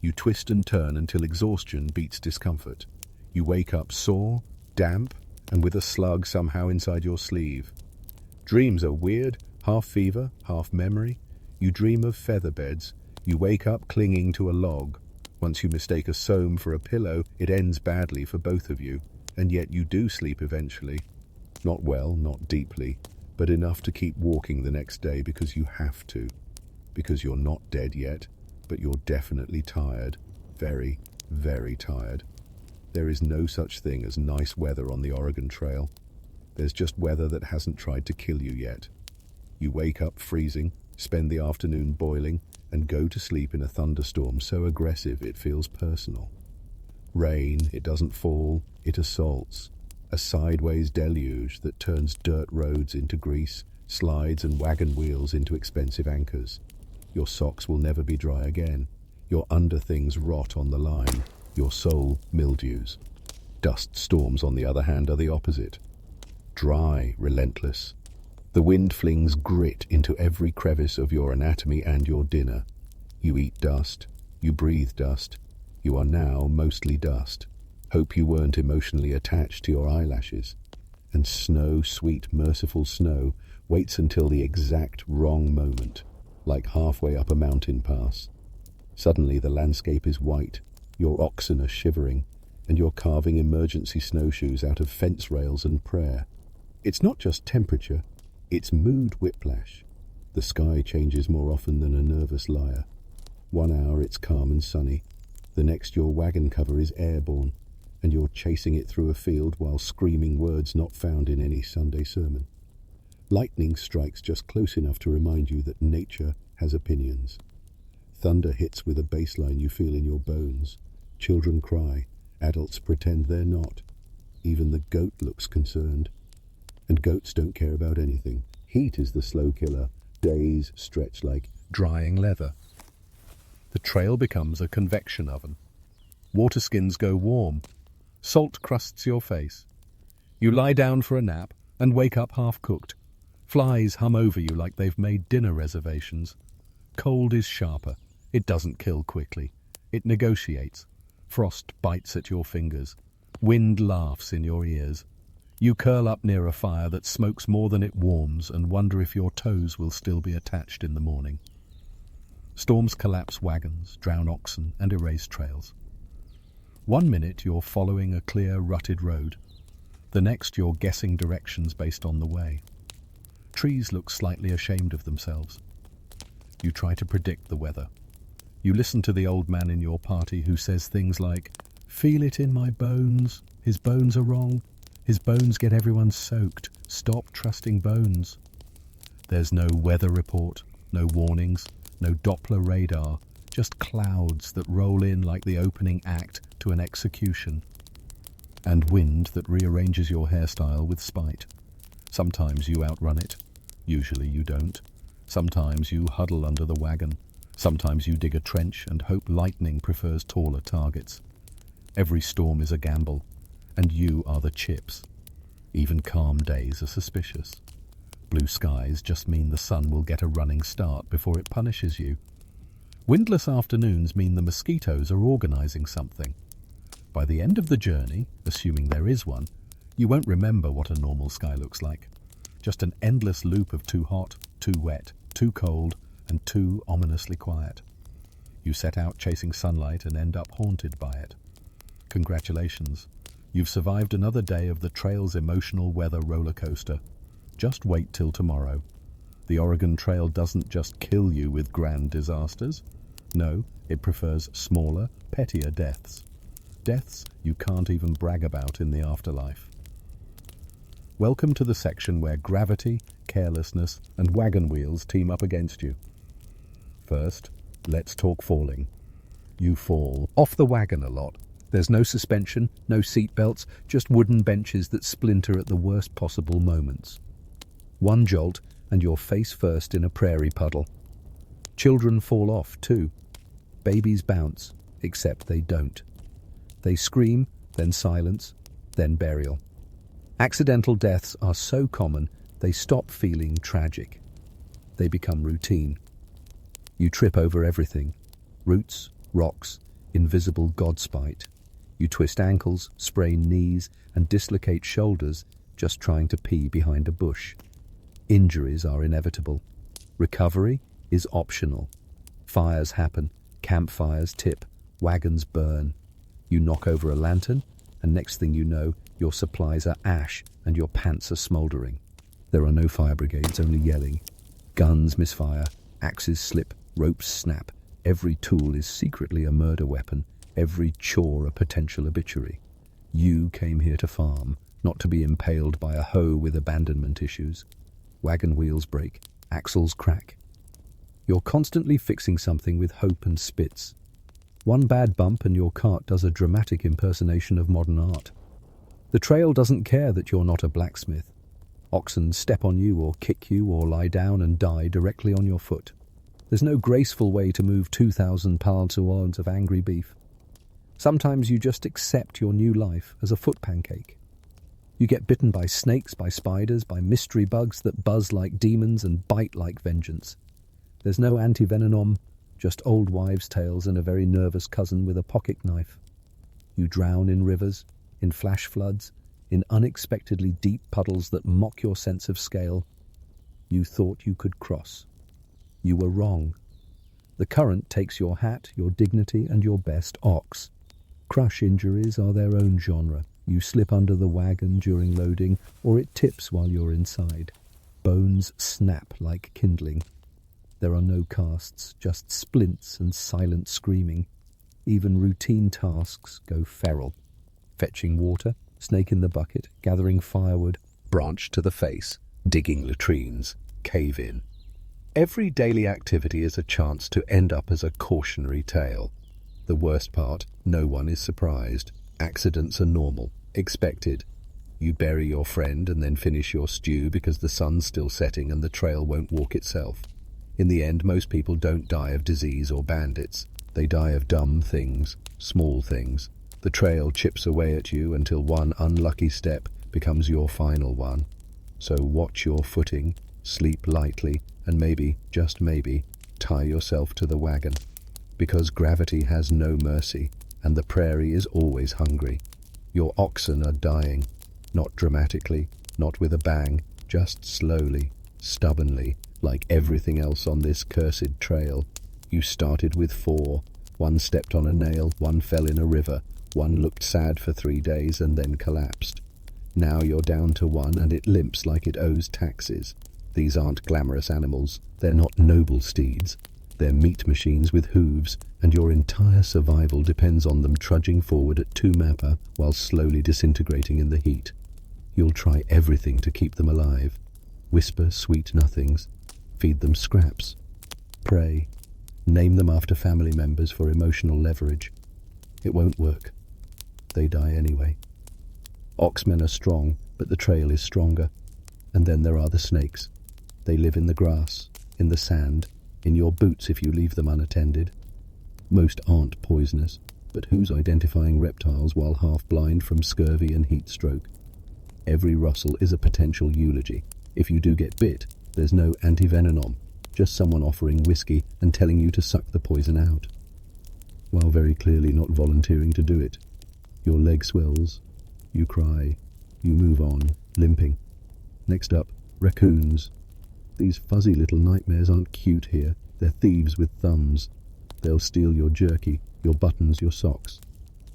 You twist and turn until exhaustion beats discomfort. You wake up sore, damp, and with a slug somehow inside your sleeve. Dreams are weird, half fever, half memory. You dream of feather beds. You wake up clinging to a log. Once you mistake a soam for a pillow, it ends badly for both of you, and yet you do sleep eventually. Not well, not deeply, but enough to keep walking the next day because you have to. Because you're not dead yet, but you're definitely tired. Very, very tired. There is no such thing as nice weather on the Oregon Trail. There's just weather that hasn't tried to kill you yet. You wake up freezing, spend the afternoon boiling, and go to sleep in a thunderstorm so aggressive it feels personal. Rain, it doesn't fall, it assaults. A sideways deluge that turns dirt roads into grease, slides and wagon wheels into expensive anchors. Your socks will never be dry again. Your underthings rot on the line. Your soul mildews. Dust storms, on the other hand, are the opposite. Dry, relentless. The wind flings grit into every crevice of your anatomy and your dinner. You eat dust. You breathe dust. You are now mostly dust. Hope you weren't emotionally attached to your eyelashes. And snow, sweet, merciful snow, waits until the exact wrong moment, like halfway up a mountain pass. Suddenly the landscape is white, your oxen are shivering, and you're carving emergency snowshoes out of fence rails and prayer. It's not just temperature, it's mood whiplash. The sky changes more often than a nervous liar. 1 hour it's calm and sunny, the next your wagon cover is airborne, and you're chasing it through a field while screaming words not found in any Sunday sermon. Lightning strikes just close enough to remind you that nature has opinions. Thunder hits with a baseline you feel in your bones. Children cry. Adults pretend they're not. Even the goat looks concerned. And goats don't care about anything. Heat is the slow killer. Days stretch like drying leather. The trail becomes a convection oven. Water skins go warm. Salt crusts your face. You lie down for a nap and wake up half-cooked. Flies hum over you like they've made dinner reservations. Cold is sharper. It doesn't kill quickly. It negotiates. Frost bites at your fingers. Wind laughs in your ears. You curl up near a fire that smokes more than it warms and wonder if your toes will still be attached in the morning. Storms collapse wagons, drown oxen, and erase trails. 1 minute you're following a clear, rutted road. The next you're guessing directions based on the way. Trees look slightly ashamed of themselves. You try to predict the weather. You listen to the old man in your party who says things like, "Feel it in my bones. His bones are wrong. His bones get everyone soaked. Stop trusting bones." There's no weather report, no warnings, no Doppler radar, just clouds that roll in like the opening act to an execution. And wind that rearranges your hairstyle with spite. Sometimes you outrun it. Usually you don't. Sometimes you huddle under the wagon. Sometimes you dig a trench and hope lightning prefers taller targets. Every storm is a gamble, and you are the chips. Even calm days are suspicious. Blue skies just mean the sun will get a running start before it punishes you. Windless afternoons mean the mosquitoes are organizing something. By the end of the journey, assuming there is one, you won't remember what a normal sky looks like. Just an endless loop of too hot, too wet, too cold, and too ominously quiet. You set out chasing sunlight and end up haunted by it. Congratulations, you've survived another day of the trail's emotional weather roller coaster. Just wait till tomorrow. The Oregon Trail doesn't just kill you with grand disasters. No, it prefers smaller, pettier deaths. Deaths you can't even brag about in the afterlife. Welcome to the section where gravity, carelessness, and wagon wheels team up against you. First, let's talk falling. You fall off the wagon a lot. There's no suspension, no seat belts, just wooden benches that splinter at the worst possible moments. One jolt and you're face first in a prairie puddle. Children fall off too. Babies bounce, except they don't. They scream, then silence, then burial. Accidental deaths are so common, they stop feeling tragic. They become routine. You trip over everything. Roots, rocks, invisible godspite. You twist ankles, sprain knees, and dislocate shoulders just trying to pee behind a bush. Injuries are inevitable. Recovery is optional. Fires happen, campfires tip, wagons burn. You knock over a lantern, and next thing you know, your supplies are ash and your pants are smouldering. There are no fire brigades, only yelling. Guns misfire, axes slip, ropes snap. Every tool is secretly a murder weapon, every chore a potential obituary. You came here to farm, not to be impaled by a hoe with abandonment issues. Wagon wheels break, axles crack. You're constantly fixing something with hope and spits. One bad bump and your cart does a dramatic impersonation of modern art. The trail doesn't care that you're not a blacksmith. Oxen step on you or kick you or lie down and die directly on your foot. There's no graceful way to move 2,000 pounds of angry beef. Sometimes you just accept your new life as a foot pancake. You get bitten by snakes, by spiders, by mystery bugs that buzz like demons and bite like vengeance. There's no anti-venom, just old wives' tales and a very nervous cousin with a pocket knife. You drown in rivers, in flash floods, in unexpectedly deep puddles that mock your sense of scale. You thought you could cross. You were wrong. The current takes your hat, your dignity, and your best ox. Crush injuries are their own genre. You slip under the wagon during loading, or it tips while you're inside. Bones snap like kindling. There are no casts, just splints and silent screaming. Even routine tasks go feral. Fetching water, snake in the bucket, gathering firewood, branch to the face, digging latrines, cave in. Every daily activity is a chance to end up as a cautionary tale. The worst part, no one is surprised. Accidents are normal, expected. You bury your friend and then finish your stew because the sun's still setting and the trail won't walk itself. In the end, most people don't die of disease or bandits. They die of dumb things, small things. The trail chips away at you until one unlucky step becomes your final one. So watch your footing, sleep lightly, and maybe, just maybe, tie yourself to the wagon. Because gravity has no mercy, and the prairie is always hungry. Your oxen are dying, not dramatically, not with a bang, just slowly, stubbornly, like everything else on this cursed trail. You started with 4. One stepped on a nail, one fell in a river, one looked sad for 3 days and then collapsed. Now you're down to 1 and it limps like it owes taxes. These aren't glamorous animals, they're not noble steeds. They're meat machines with hooves, and your entire survival depends on them trudging forward at 2 mappa while slowly disintegrating in the heat. You'll try everything to keep them alive. Whisper sweet nothings. Feed them scraps. Pray. Name them after family members for emotional leverage. It won't work. They die anyway. Oxmen are strong, but the trail is stronger. And then there are the snakes. They live in the grass, in the sand, in your boots if you leave them unattended. Most aren't poisonous, but who's identifying reptiles while half-blind from scurvy and heat stroke? Every rustle is a potential eulogy. If you do get bit, there's no antivenom, just someone offering whiskey and telling you to suck the poison out, while very clearly not volunteering to do it. Your leg swells, you cry, you move on, limping. Next up, raccoons. These fuzzy little nightmares aren't cute here, they're thieves with thumbs. They'll steal your jerky, your buttons, your socks.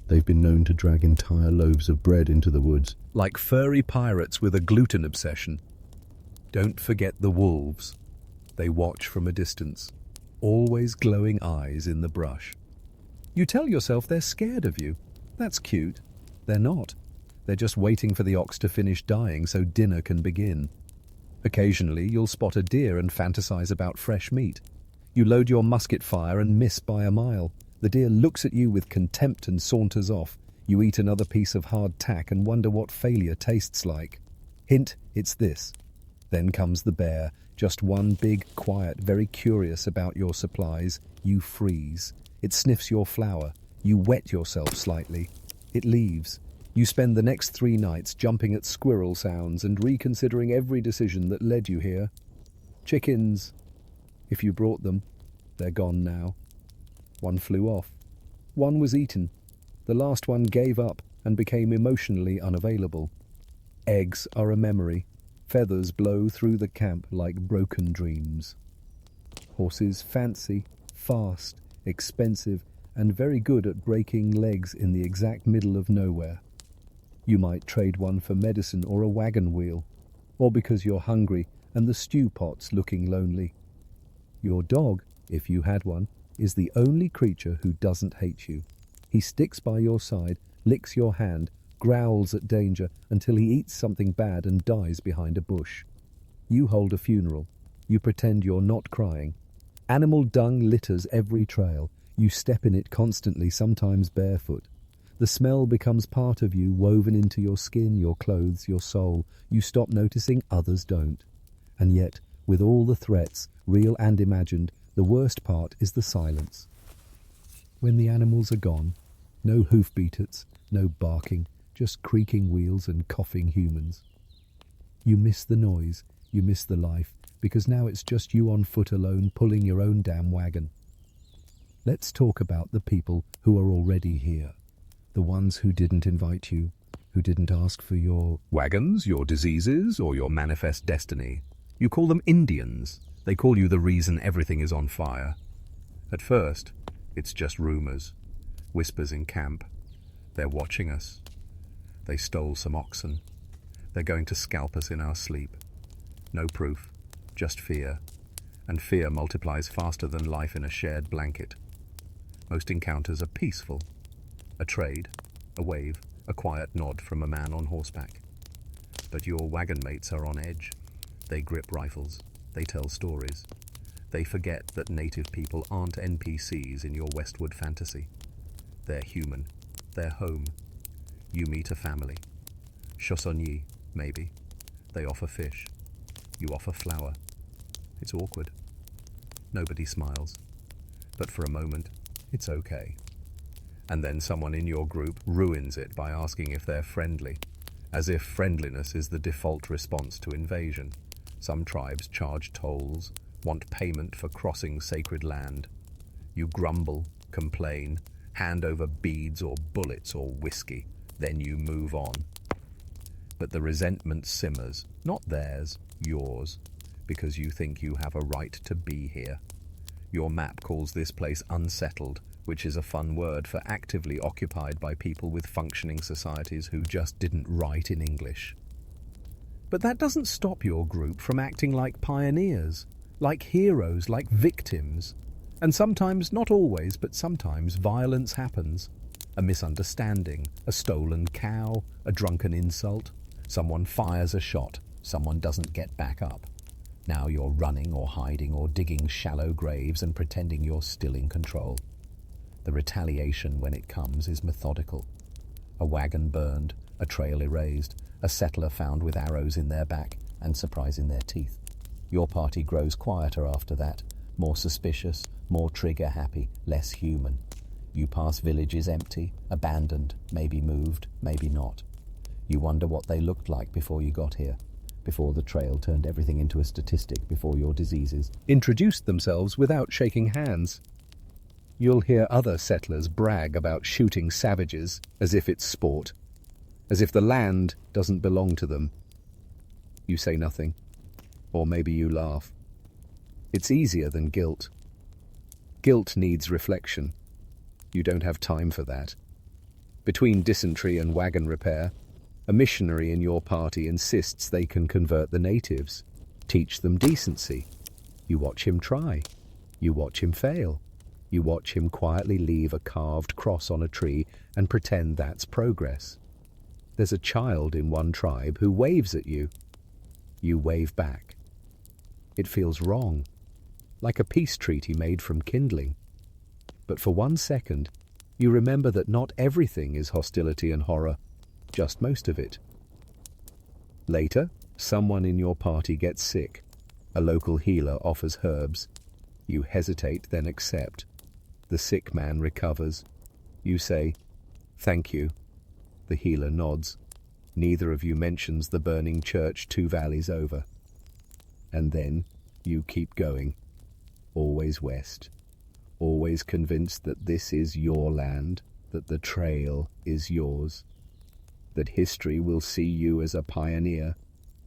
They've been known to drag entire loaves of bread into the woods. Like furry pirates with a gluten obsession. Don't forget the wolves. They watch from a distance, always glowing eyes in the brush. You tell yourself they're scared of you. That's cute. They're not. They're just waiting for the ox to finish dying so dinner can begin. Occasionally, you'll spot a deer and fantasize about fresh meat. You load your musket fire and miss by a mile. The deer looks at you with contempt and saunters off. You eat another piece of hard tack and wonder what failure tastes like. Hint, it's this. Then comes the bear, just one big, quiet, very curious about your supplies. You freeze. It sniffs your flour. You wet yourself slightly. It leaves. You spend the next 3 nights jumping at squirrel sounds and reconsidering every decision that led you here. Chickens. If you brought them, they're gone now. One flew off. One was eaten. The last one gave up and became emotionally unavailable. Eggs are a memory. Feathers blow through the camp like broken dreams. Horses fancy, fast, expensive, and very good at breaking legs in the exact middle of nowhere. You might trade one for medicine or a wagon wheel, or because you're hungry and the stew pot's looking lonely. Your dog, if you had one, is the only creature who doesn't hate you. He sticks by your side, licks your hand, growls at danger until he eats something bad and dies behind a bush. You hold a funeral. You pretend you're not crying. Animal dung litters every trail. You step in it constantly, sometimes barefoot. The smell becomes part of you, woven into your skin, your clothes, your soul. You stop noticing, others don't. And yet, with all the threats, real and imagined, the worst part is the silence. When the animals are gone, no hoofbeaters, no barking, just creaking wheels and coughing humans. You miss the noise, you miss the life, because now it's just you on foot alone, pulling your own damn wagon. Let's talk about the people who are already here. The ones who didn't invite you, who didn't ask for your wagons, your diseases, or your manifest destiny. You call them Indians. They call you the reason everything is on fire. At first, it's just rumors, whispers in camp. They're watching us. They stole some oxen. They're going to scalp us in our sleep. No proof, just fear. And fear multiplies faster than life in a shared blanket. Most encounters are peaceful. A trade, a wave, a quiet nod from a man on horseback. But your wagon mates are on edge. They grip rifles. They tell stories. They forget that native people aren't NPCs in your Westwood fantasy. They're human. They're home. You meet a family. Chansonnier, maybe. They offer fish. You offer flour. It's awkward. Nobody smiles. But for a moment, it's okay. And then someone in your group ruins it by asking if they're friendly, as if friendliness is the default response to invasion. Some tribes charge tolls, want payment for crossing sacred land. You grumble, complain, hand over beads or bullets or whiskey, then you move on. But the resentment simmers, not theirs, yours, because you think you have a right to be here. Your map calls this place unsettled, which is a fun word for actively occupied by people with functioning societies who just didn't write in English. But that doesn't stop your group from acting like pioneers, like heroes, like victims. And sometimes, not always, but sometimes, violence happens. A misunderstanding, a stolen cow, a drunken insult. Someone fires a shot, someone doesn't get back up. Now you're running or hiding or digging shallow graves and pretending you're still in control. The retaliation, when it comes, is methodical. A wagon burned, a trail erased, a settler found with arrows in their back, and surprise in their teeth. Your party grows quieter after that, more suspicious, more trigger-happy, less human. You pass villages empty, abandoned, maybe moved, maybe not. You wonder what they looked like before you got here, before the trail turned everything into a statistic, before your diseases introduced themselves without shaking hands. You'll hear other settlers brag about shooting savages as if it's sport, as if the land doesn't belong to them. You say nothing, or maybe you laugh. It's easier than guilt. Guilt needs reflection. You don't have time for that. Between dysentery and wagon repair, a missionary in your party insists they can convert the natives, teach them decency. You watch him try. You watch him fail. You watch him quietly leave a carved cross on a tree and pretend that's progress. There's a child in one tribe who waves at you. You wave back. It feels wrong, like a peace treaty made from kindling. But for 1 second, you remember that not everything is hostility and horror, just most of it. Later, someone in your party gets sick. A local healer offers herbs. You hesitate, then accept. The sick man recovers. You say, "Thank you." The healer nods. Neither of you mentions the burning church 2 valleys over. And then you keep going, always west, always convinced that this is your land, that the trail is yours, that history will see you as a pioneer,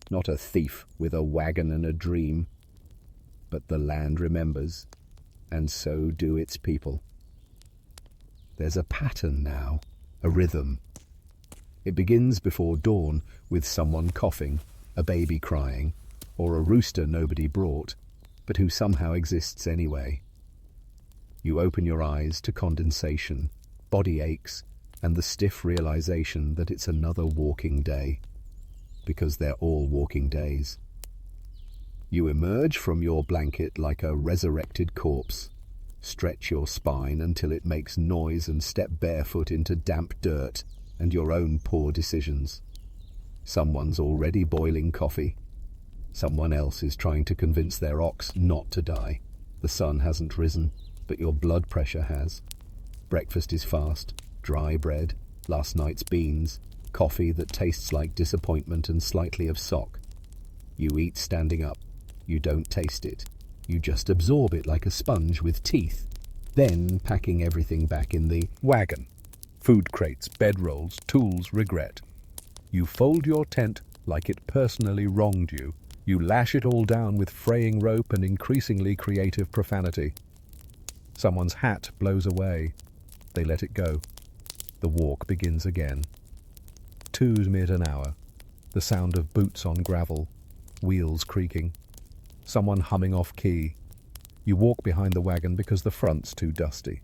not a thief with a wagon and a dream. But the land remembers, and so do its people. There's a pattern now, a rhythm. It begins before dawn with someone coughing, a baby crying, or a rooster nobody brought, but who somehow exists anyway. You open your eyes to condensation, body aches, and the stiff realization that it's another walking day, because they're all walking days. You emerge from your blanket like a resurrected corpse, stretch your spine until it makes noise and step barefoot into damp dirt and your own poor decisions. Someone's already boiling coffee. Someone else is trying to convince their ox not to die. The sun hasn't risen, but your blood pressure has. Breakfast is fast, dry bread, last night's beans, coffee that tastes like disappointment and slightly of sock. You eat standing up. You don't taste it. You just absorb it like a sponge with teeth, then packing everything back in the wagon. Food crates, bedrolls, tools, regret. You fold your tent like it personally wronged you. You lash it all down with fraying rope and increasingly creative profanity. Someone's hat blows away. They let it go. The walk begins again. 2 mid an hour. The sound of boots on gravel. Wheels creaking. Someone humming off key. You walk behind the wagon because the front's too dusty.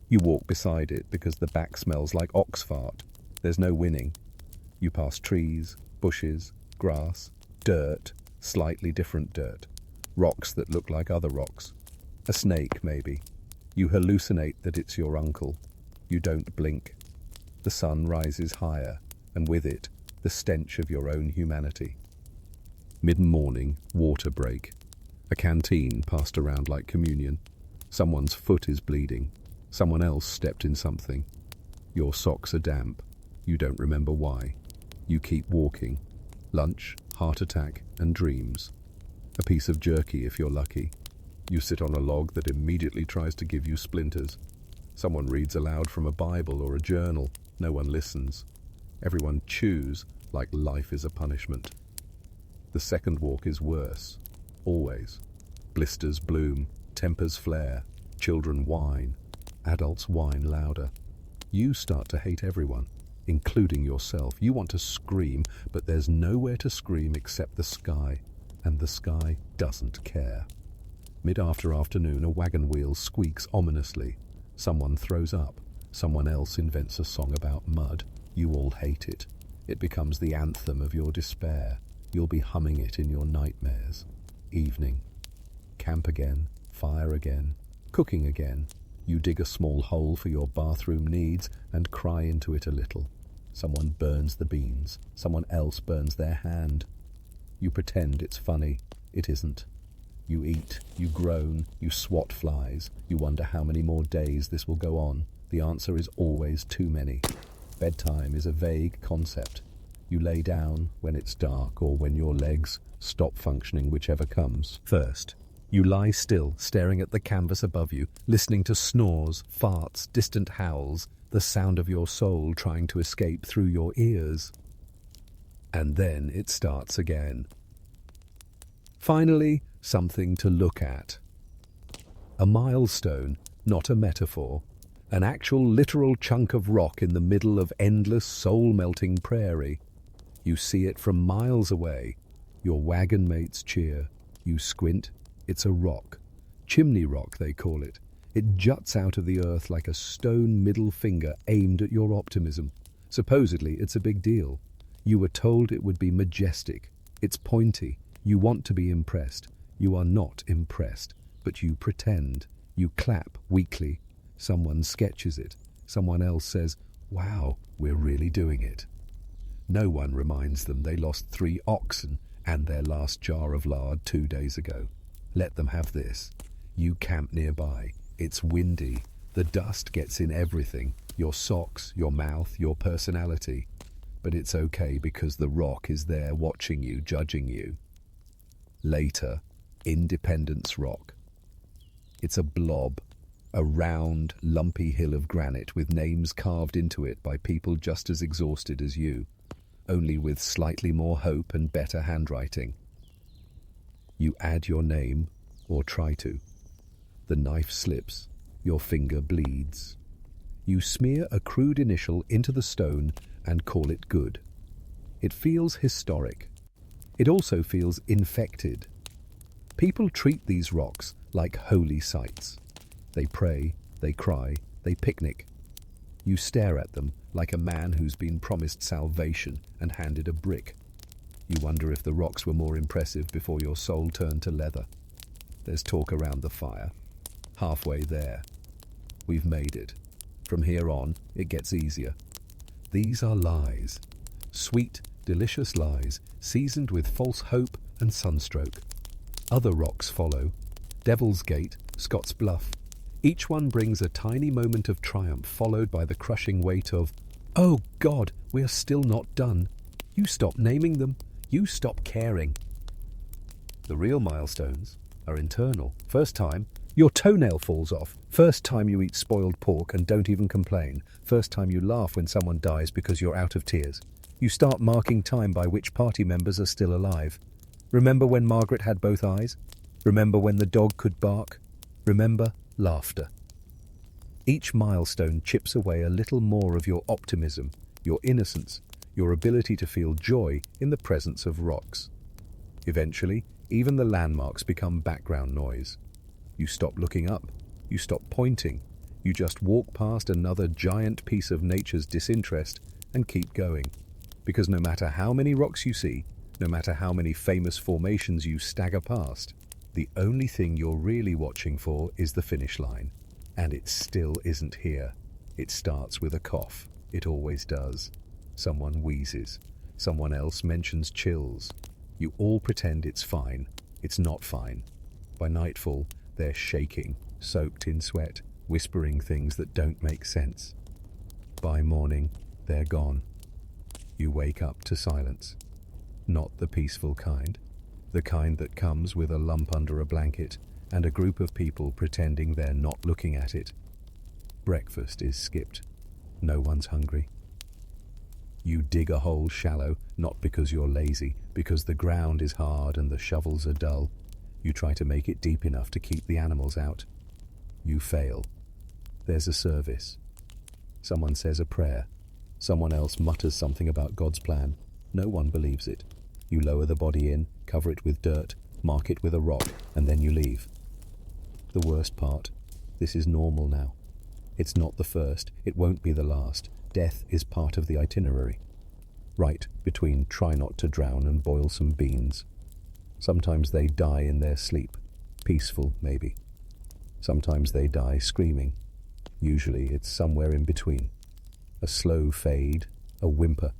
You walk beside it because the back smells like ox fart. There's no winning. You pass trees, bushes, grass, dirt, slightly different dirt, rocks that look like other rocks. A snake, maybe. You hallucinate that it's your uncle. You don't blink. The sun rises higher, and with it, the stench of your own humanity. Mid-morning, water break. A canteen passed around like communion. Someone's foot is bleeding. Someone else stepped in something. Your socks are damp. You don't remember why. You keep walking. Lunch, heart attack, and dreams. A piece of jerky if you're lucky. You sit on a log that immediately tries to give you splinters. Someone reads aloud from a Bible or a journal. No one listens. Everyone chews like life is a punishment. The second walk is worse. Always. Blisters bloom, tempers flare, children whine, adults whine louder. You start to hate everyone, including yourself. You want to scream, but there's nowhere to scream except the sky, and the sky doesn't care. Mid-afternoon, a wagon wheel squeaks ominously. Someone throws up. Someone else invents a song about mud. You all hate it. It becomes the anthem of your despair. You'll be humming it in your nightmares. Evening. Camp again, fire again, cooking again. You dig a small hole for your bathroom needs and cry into it a little. Someone burns the beans. Someone else burns their hand. You pretend it's funny. It isn't. You eat, you groan, you swat flies. You wonder how many more days this will go on. The answer is always too many. Bedtime is a vague concept. You lay down when it's dark or when your legs stop functioning, whichever comes first. You lie still, staring at the canvas above you, listening to snores, farts, distant howls, the sound of your soul trying to escape through your ears. And then it starts again. Finally, something to look at. A milestone, not a metaphor. An actual literal chunk of rock in the middle of endless soul-melting prairie. You see it from miles away. Your wagon mates cheer. You squint. It's a rock. Chimney rock, they call it. It juts out of the earth like a stone middle finger aimed at your optimism. Supposedly, it's a big deal. You were told it would be majestic. It's pointy. You want to be impressed. You are not impressed, but you pretend. You clap weakly. Someone sketches it. Someone else says, "Wow, we're really doing it." No one reminds them they lost 3 oxen and their last jar of lard 2 days ago. Let them have this. You camp nearby. It's windy. The dust gets in everything. Your socks, your mouth, your personality. But it's okay because the rock is there watching you, judging you. Later, Independence Rock. It's a blob, a round, lumpy hill of granite with names carved into it by people just as exhausted as you, only with slightly more hope and better handwriting. You add your name, or try to. The knife slips, your finger bleeds. You smear a crude initial into the stone and call it good. It feels historic. It also feels infected. People treat these rocks like holy sites. They pray, they cry, they picnic. You stare at them like a man who's been promised salvation and handed a brick. You wonder if the rocks were more impressive before your soul turned to leather. There's talk around the fire. Halfway there. We've made it. From here on, it gets easier. These are lies. Sweet, delicious lies, seasoned with false hope and sunstroke. Other rocks follow. Devil's Gate, Scott's Bluff. Each one brings a tiny moment of triumph followed by the crushing weight of, "Oh God, we are still not done." You stop naming them. You stop caring. The real milestones are internal. First time, your toenail falls off. First time you eat spoiled pork and don't even complain. First time you laugh when someone dies because you're out of tears. You start marking time by which party members are still alive. Remember when Margaret had both eyes? Remember when the dog could bark? Remember laughter. Each milestone chips away a little more of your optimism, your innocence, your ability to feel joy in the presence of rocks. Eventually, even the landmarks become background noise. You stop looking up. You stop pointing. You just walk past another giant piece of nature's disinterest and keep going. Because no matter how many rocks you see, no matter how many famous formations you stagger past, the only thing you're really watching for is the finish line. And it still isn't here. It starts with a cough. It always does. Someone wheezes. Someone else mentions chills. You all pretend it's fine. It's not fine. By nightfall, they're shaking, soaked in sweat, whispering things that don't make sense. By morning, they're gone. You wake up to silence. Not the peaceful kind. The kind that comes with a lump under a blanket and a group of people pretending they're not looking at it. Breakfast is skipped. No one's hungry. You dig a hole shallow, not because you're lazy, because the ground is hard and the shovels are dull. You try to make it deep enough to keep the animals out. You fail. There's a service. Someone says a prayer. Someone else mutters something about God's plan. No one believes it. You lower the body in, cover it with dirt, mark it with a rock, and then you leave. The worst part, this is normal now. It's not the first, it won't be the last. Death is part of the itinerary. Right between try not to drown and boil some beans. Sometimes they die in their sleep. Peaceful, maybe. Sometimes they die screaming. Usually it's somewhere in between. A slow fade, a whimper,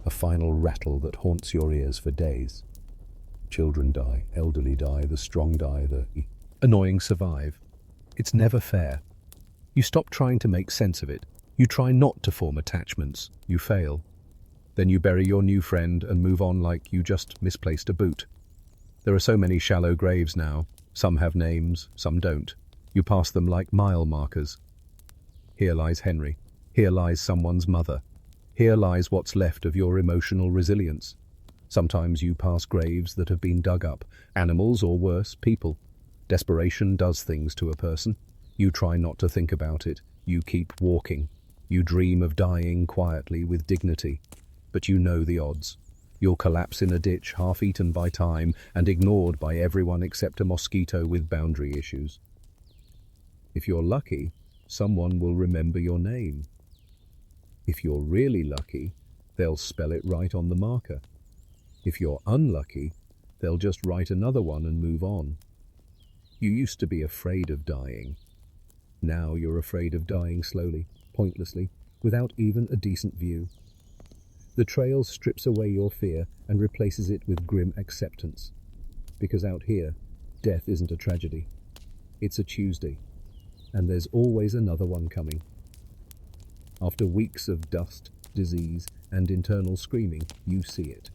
a final rattle that haunts your ears for days. Children die, elderly die, the strong die, the Annoying survive. It's never fair. You stop trying to make sense of it. You try not to form attachments. You fail. Then you bury your new friend and move on like you just misplaced a boot. There are so many shallow graves now. Some have names, some don't. You pass them like mile markers. Here lies Henry. Here lies someone's mother. Here lies what's left of your emotional resilience. Sometimes you pass graves that have been dug up, animals or worse, people. Desperation does things to a person. You try not to think about it. You keep walking. You dream of dying quietly with dignity. But you know the odds. You'll collapse in a ditch half-eaten by time and ignored by everyone except a mosquito with boundary issues. If you're lucky, someone will remember your name. If you're really lucky, they'll spell it right on the marker. If you're unlucky, they'll just write another one and move on. You used to be afraid of dying. Now you're afraid of dying slowly, pointlessly, without even a decent view. The trail strips away your fear and replaces it with grim acceptance. Because out here, death isn't a tragedy. It's a Tuesday, and there's always another one coming. After weeks of dust, disease, and internal screaming, you see it.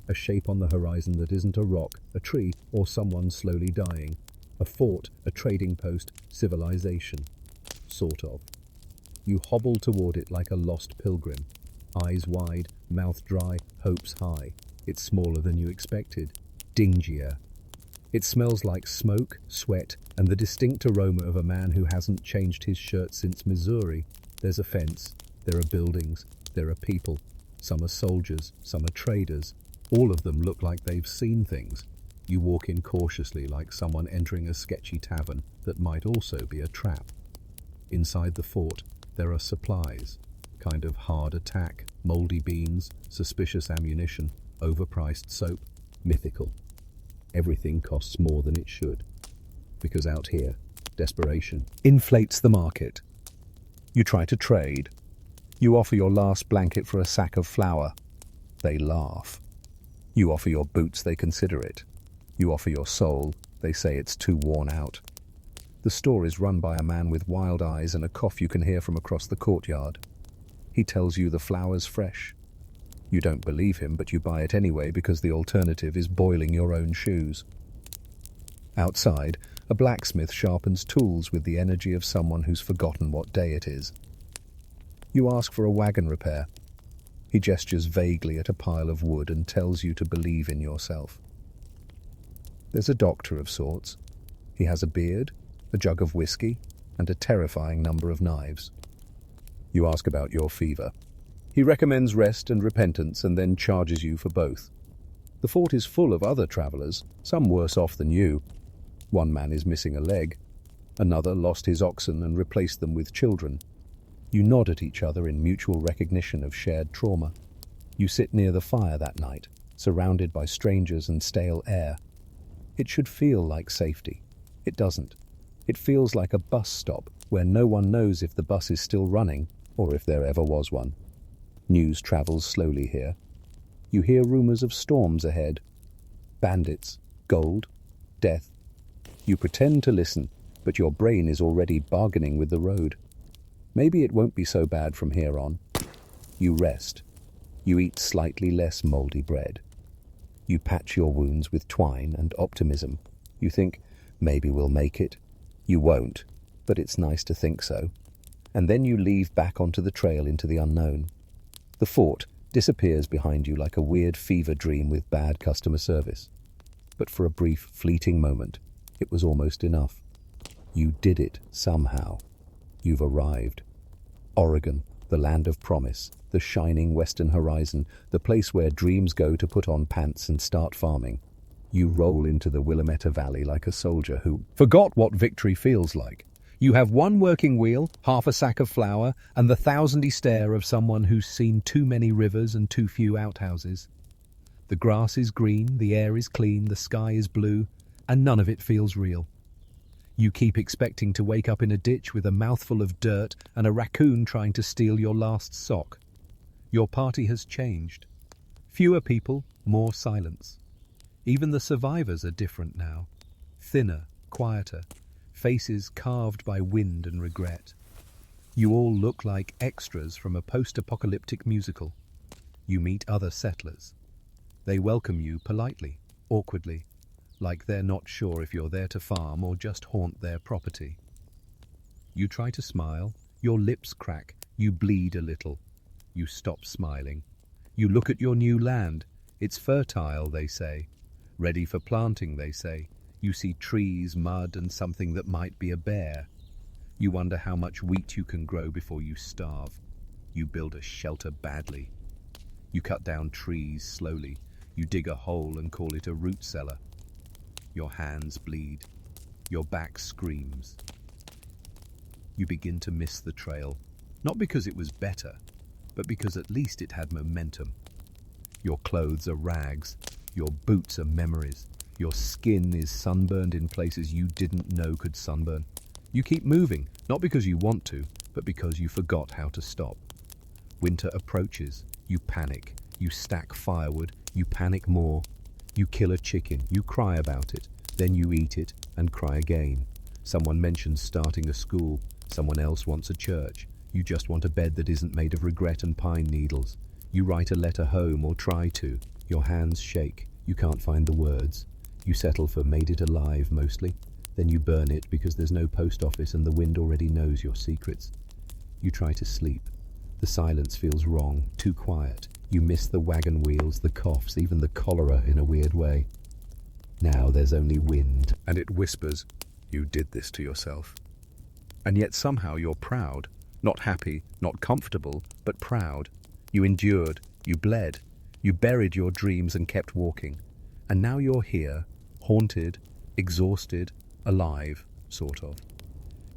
A shape on the horizon that isn't a rock, a tree, or someone slowly dying. A fort, a trading post, civilization. Sort of. You hobble toward it like a lost pilgrim. Eyes wide, mouth dry, hopes high. It's smaller than you expected. Dingier. It smells like smoke, sweat, and the distinct aroma of a man who hasn't changed his shirt since Missouri. There's a fence. There are buildings. There are people. Some are soldiers. Some are traders. All of them look like they've seen things. You walk in cautiously like someone entering a sketchy tavern that might also be a trap. Inside the fort, there are supplies. Kind of hard attack, moldy beans, suspicious ammunition, overpriced soap, mythical. Everything costs more than it should. Because out here, desperation inflates the market. You try to trade. You offer your last blanket for a sack of flour. They laugh. You offer your boots, they consider it. You offer your soul, they say it's too worn out. The store is run by a man with wild eyes and a cough you can hear from across the courtyard. He tells you the flour's fresh. You don't believe him, but you buy it anyway because the alternative is boiling your own shoes. Outside, a blacksmith sharpens tools with the energy of someone who's forgotten what day it is. You ask for a wagon repair. He gestures vaguely at a pile of wood and tells you to believe in yourself. There's a doctor of sorts. He has a beard, a jug of whiskey, and a terrifying number of knives. You ask about your fever. He recommends rest and repentance and then charges you for both. The fort is full of other travelers, some worse off than you. One man is missing a leg. Another lost his oxen and replaced them with children. You nod at each other in mutual recognition of shared trauma. You sit near the fire that night, surrounded by strangers and stale air. It should feel like safety. It doesn't. It feels like a bus stop where no one knows if the bus is still running or if there ever was one. News travels slowly here. You hear rumors of storms ahead. Bandits, gold, death. You pretend to listen, but your brain is already bargaining with the road. Maybe it won't be so bad from here on. You rest. You eat slightly less moldy bread. You patch your wounds with twine and optimism. You think, maybe we'll make it. You won't, but it's nice to think so. And then you leave back onto the trail into the unknown. The fort disappears behind you like a weird fever dream with bad customer service. But for a brief, fleeting moment, it was almost enough. You did it somehow. You've arrived. Oregon, the land of promise, the shining western horizon, the place where dreams go to put on pants and start farming. You roll into the Willamette Valley like a soldier who forgot what victory feels like. You have one working wheel, half a sack of flour, and the thousandy stare of someone who's seen too many rivers and too few outhouses. The grass is green, the air is clean, the sky is blue, and none of it feels real. You keep expecting to wake up in a ditch with a mouthful of dirt and a raccoon trying to steal your last sock. Your party has changed. Fewer people, more silence. Even the survivors are different now. Thinner, quieter, faces carved by wind and regret. You all look like extras from a post-apocalyptic musical. You meet other settlers. They welcome you politely, awkwardly, like they're not sure if you're there to farm or just haunt their property. You try to smile, your lips crack, you bleed a little. You stop smiling. You look at your new land. It's fertile, they say. Ready for planting, they say. You see trees, mud, and something that might be a bear. You wonder how much wheat you can grow before you starve. You build a shelter badly. You cut down trees slowly. You dig a hole and call it a root cellar. Your hands bleed. Your back screams. You begin to miss the trail, not because it was better, but because at least it had momentum. Your clothes are rags. Your boots are memories. Your skin is sunburned in places you didn't know could sunburn. You keep moving, not because you want to, but because you forgot how to stop. Winter approaches. You panic. You stack firewood. You panic more. You kill a chicken. You cry about it. Then you eat it and cry again. Someone mentions starting a school. Someone else wants a church. You just want a bed that isn't made of regret and pine needles. You write a letter home or try to. Your hands shake. You can't find the words. You settle for made it alive mostly. Then you burn it because there's no post office and the wind already knows your secrets. You try to sleep. The silence feels wrong, too quiet. You miss the wagon wheels, the coughs, even the cholera in a weird way. Now there's only wind. And it whispers, you did this to yourself. And yet somehow you're proud. Not happy, not comfortable, but proud. You endured, you bled, you buried your dreams and kept walking. And now you're here, haunted, exhausted, alive, sort of.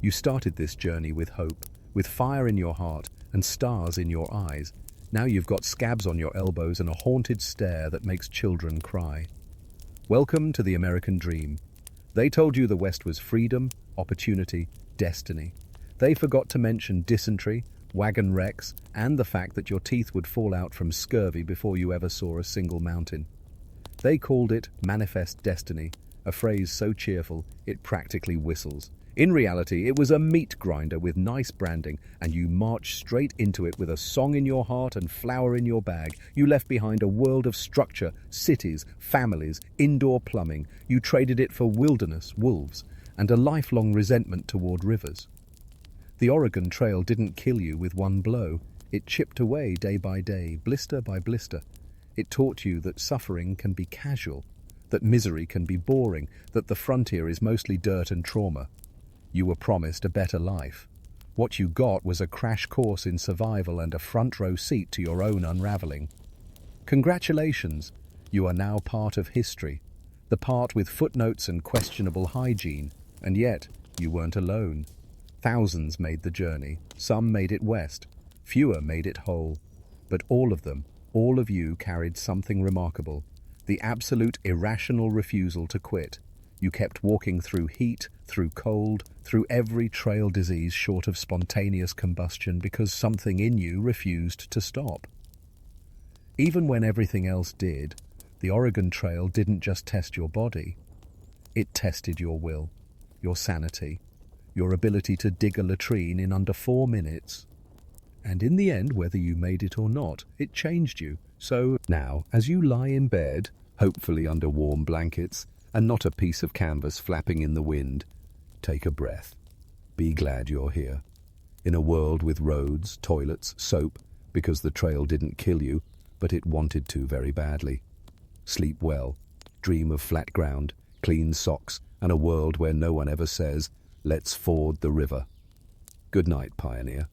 You started this journey with hope, with fire in your heart and stars in your eyes. Now you've got scabs on your elbows and a haunted stare that makes children cry. Welcome to the American dream. They told you the West was freedom, opportunity, destiny. They forgot to mention dysentery, wagon wrecks, and the fact that your teeth would fall out from scurvy before you ever saw a single mountain. They called it manifest destiny, a phrase so cheerful it practically whistles. In reality, it was a meat grinder with nice branding, and you marched straight into it with a song in your heart and flour in your bag. You left behind a world of structure, cities, families, indoor plumbing. You traded it for wilderness, wolves, and a lifelong resentment toward rivers. The Oregon Trail didn't kill you with one blow. It chipped away day by day, blister by blister. It taught you that suffering can be casual, that misery can be boring, that the frontier is mostly dirt and trauma. You were promised a better life. What you got was a crash course in survival and a front row seat to your own unraveling. Congratulations, you are now part of history, the part with footnotes and questionable hygiene, and yet you weren't alone. Thousands made the journey, some made it west, fewer made it whole, but all of them, all of you carried something remarkable, the absolute irrational refusal to quit. You kept walking through heat, through cold, through every trail disease short of spontaneous combustion because something in you refused to stop. Even when everything else did, the Oregon Trail didn't just test your body. It tested your will, your sanity, your ability to dig a latrine in under 4 minutes. And in the end, whether you made it or not, it changed you. So now, as you lie in bed, hopefully under warm blankets, and not a piece of canvas flapping in the wind, take a breath. Be glad you're here. In a world with roads, toilets, soap, because the trail didn't kill you, but it wanted to very badly. Sleep well. Dream of flat ground, clean socks, and a world where no one ever says, "Let's ford the river." Good night, pioneer.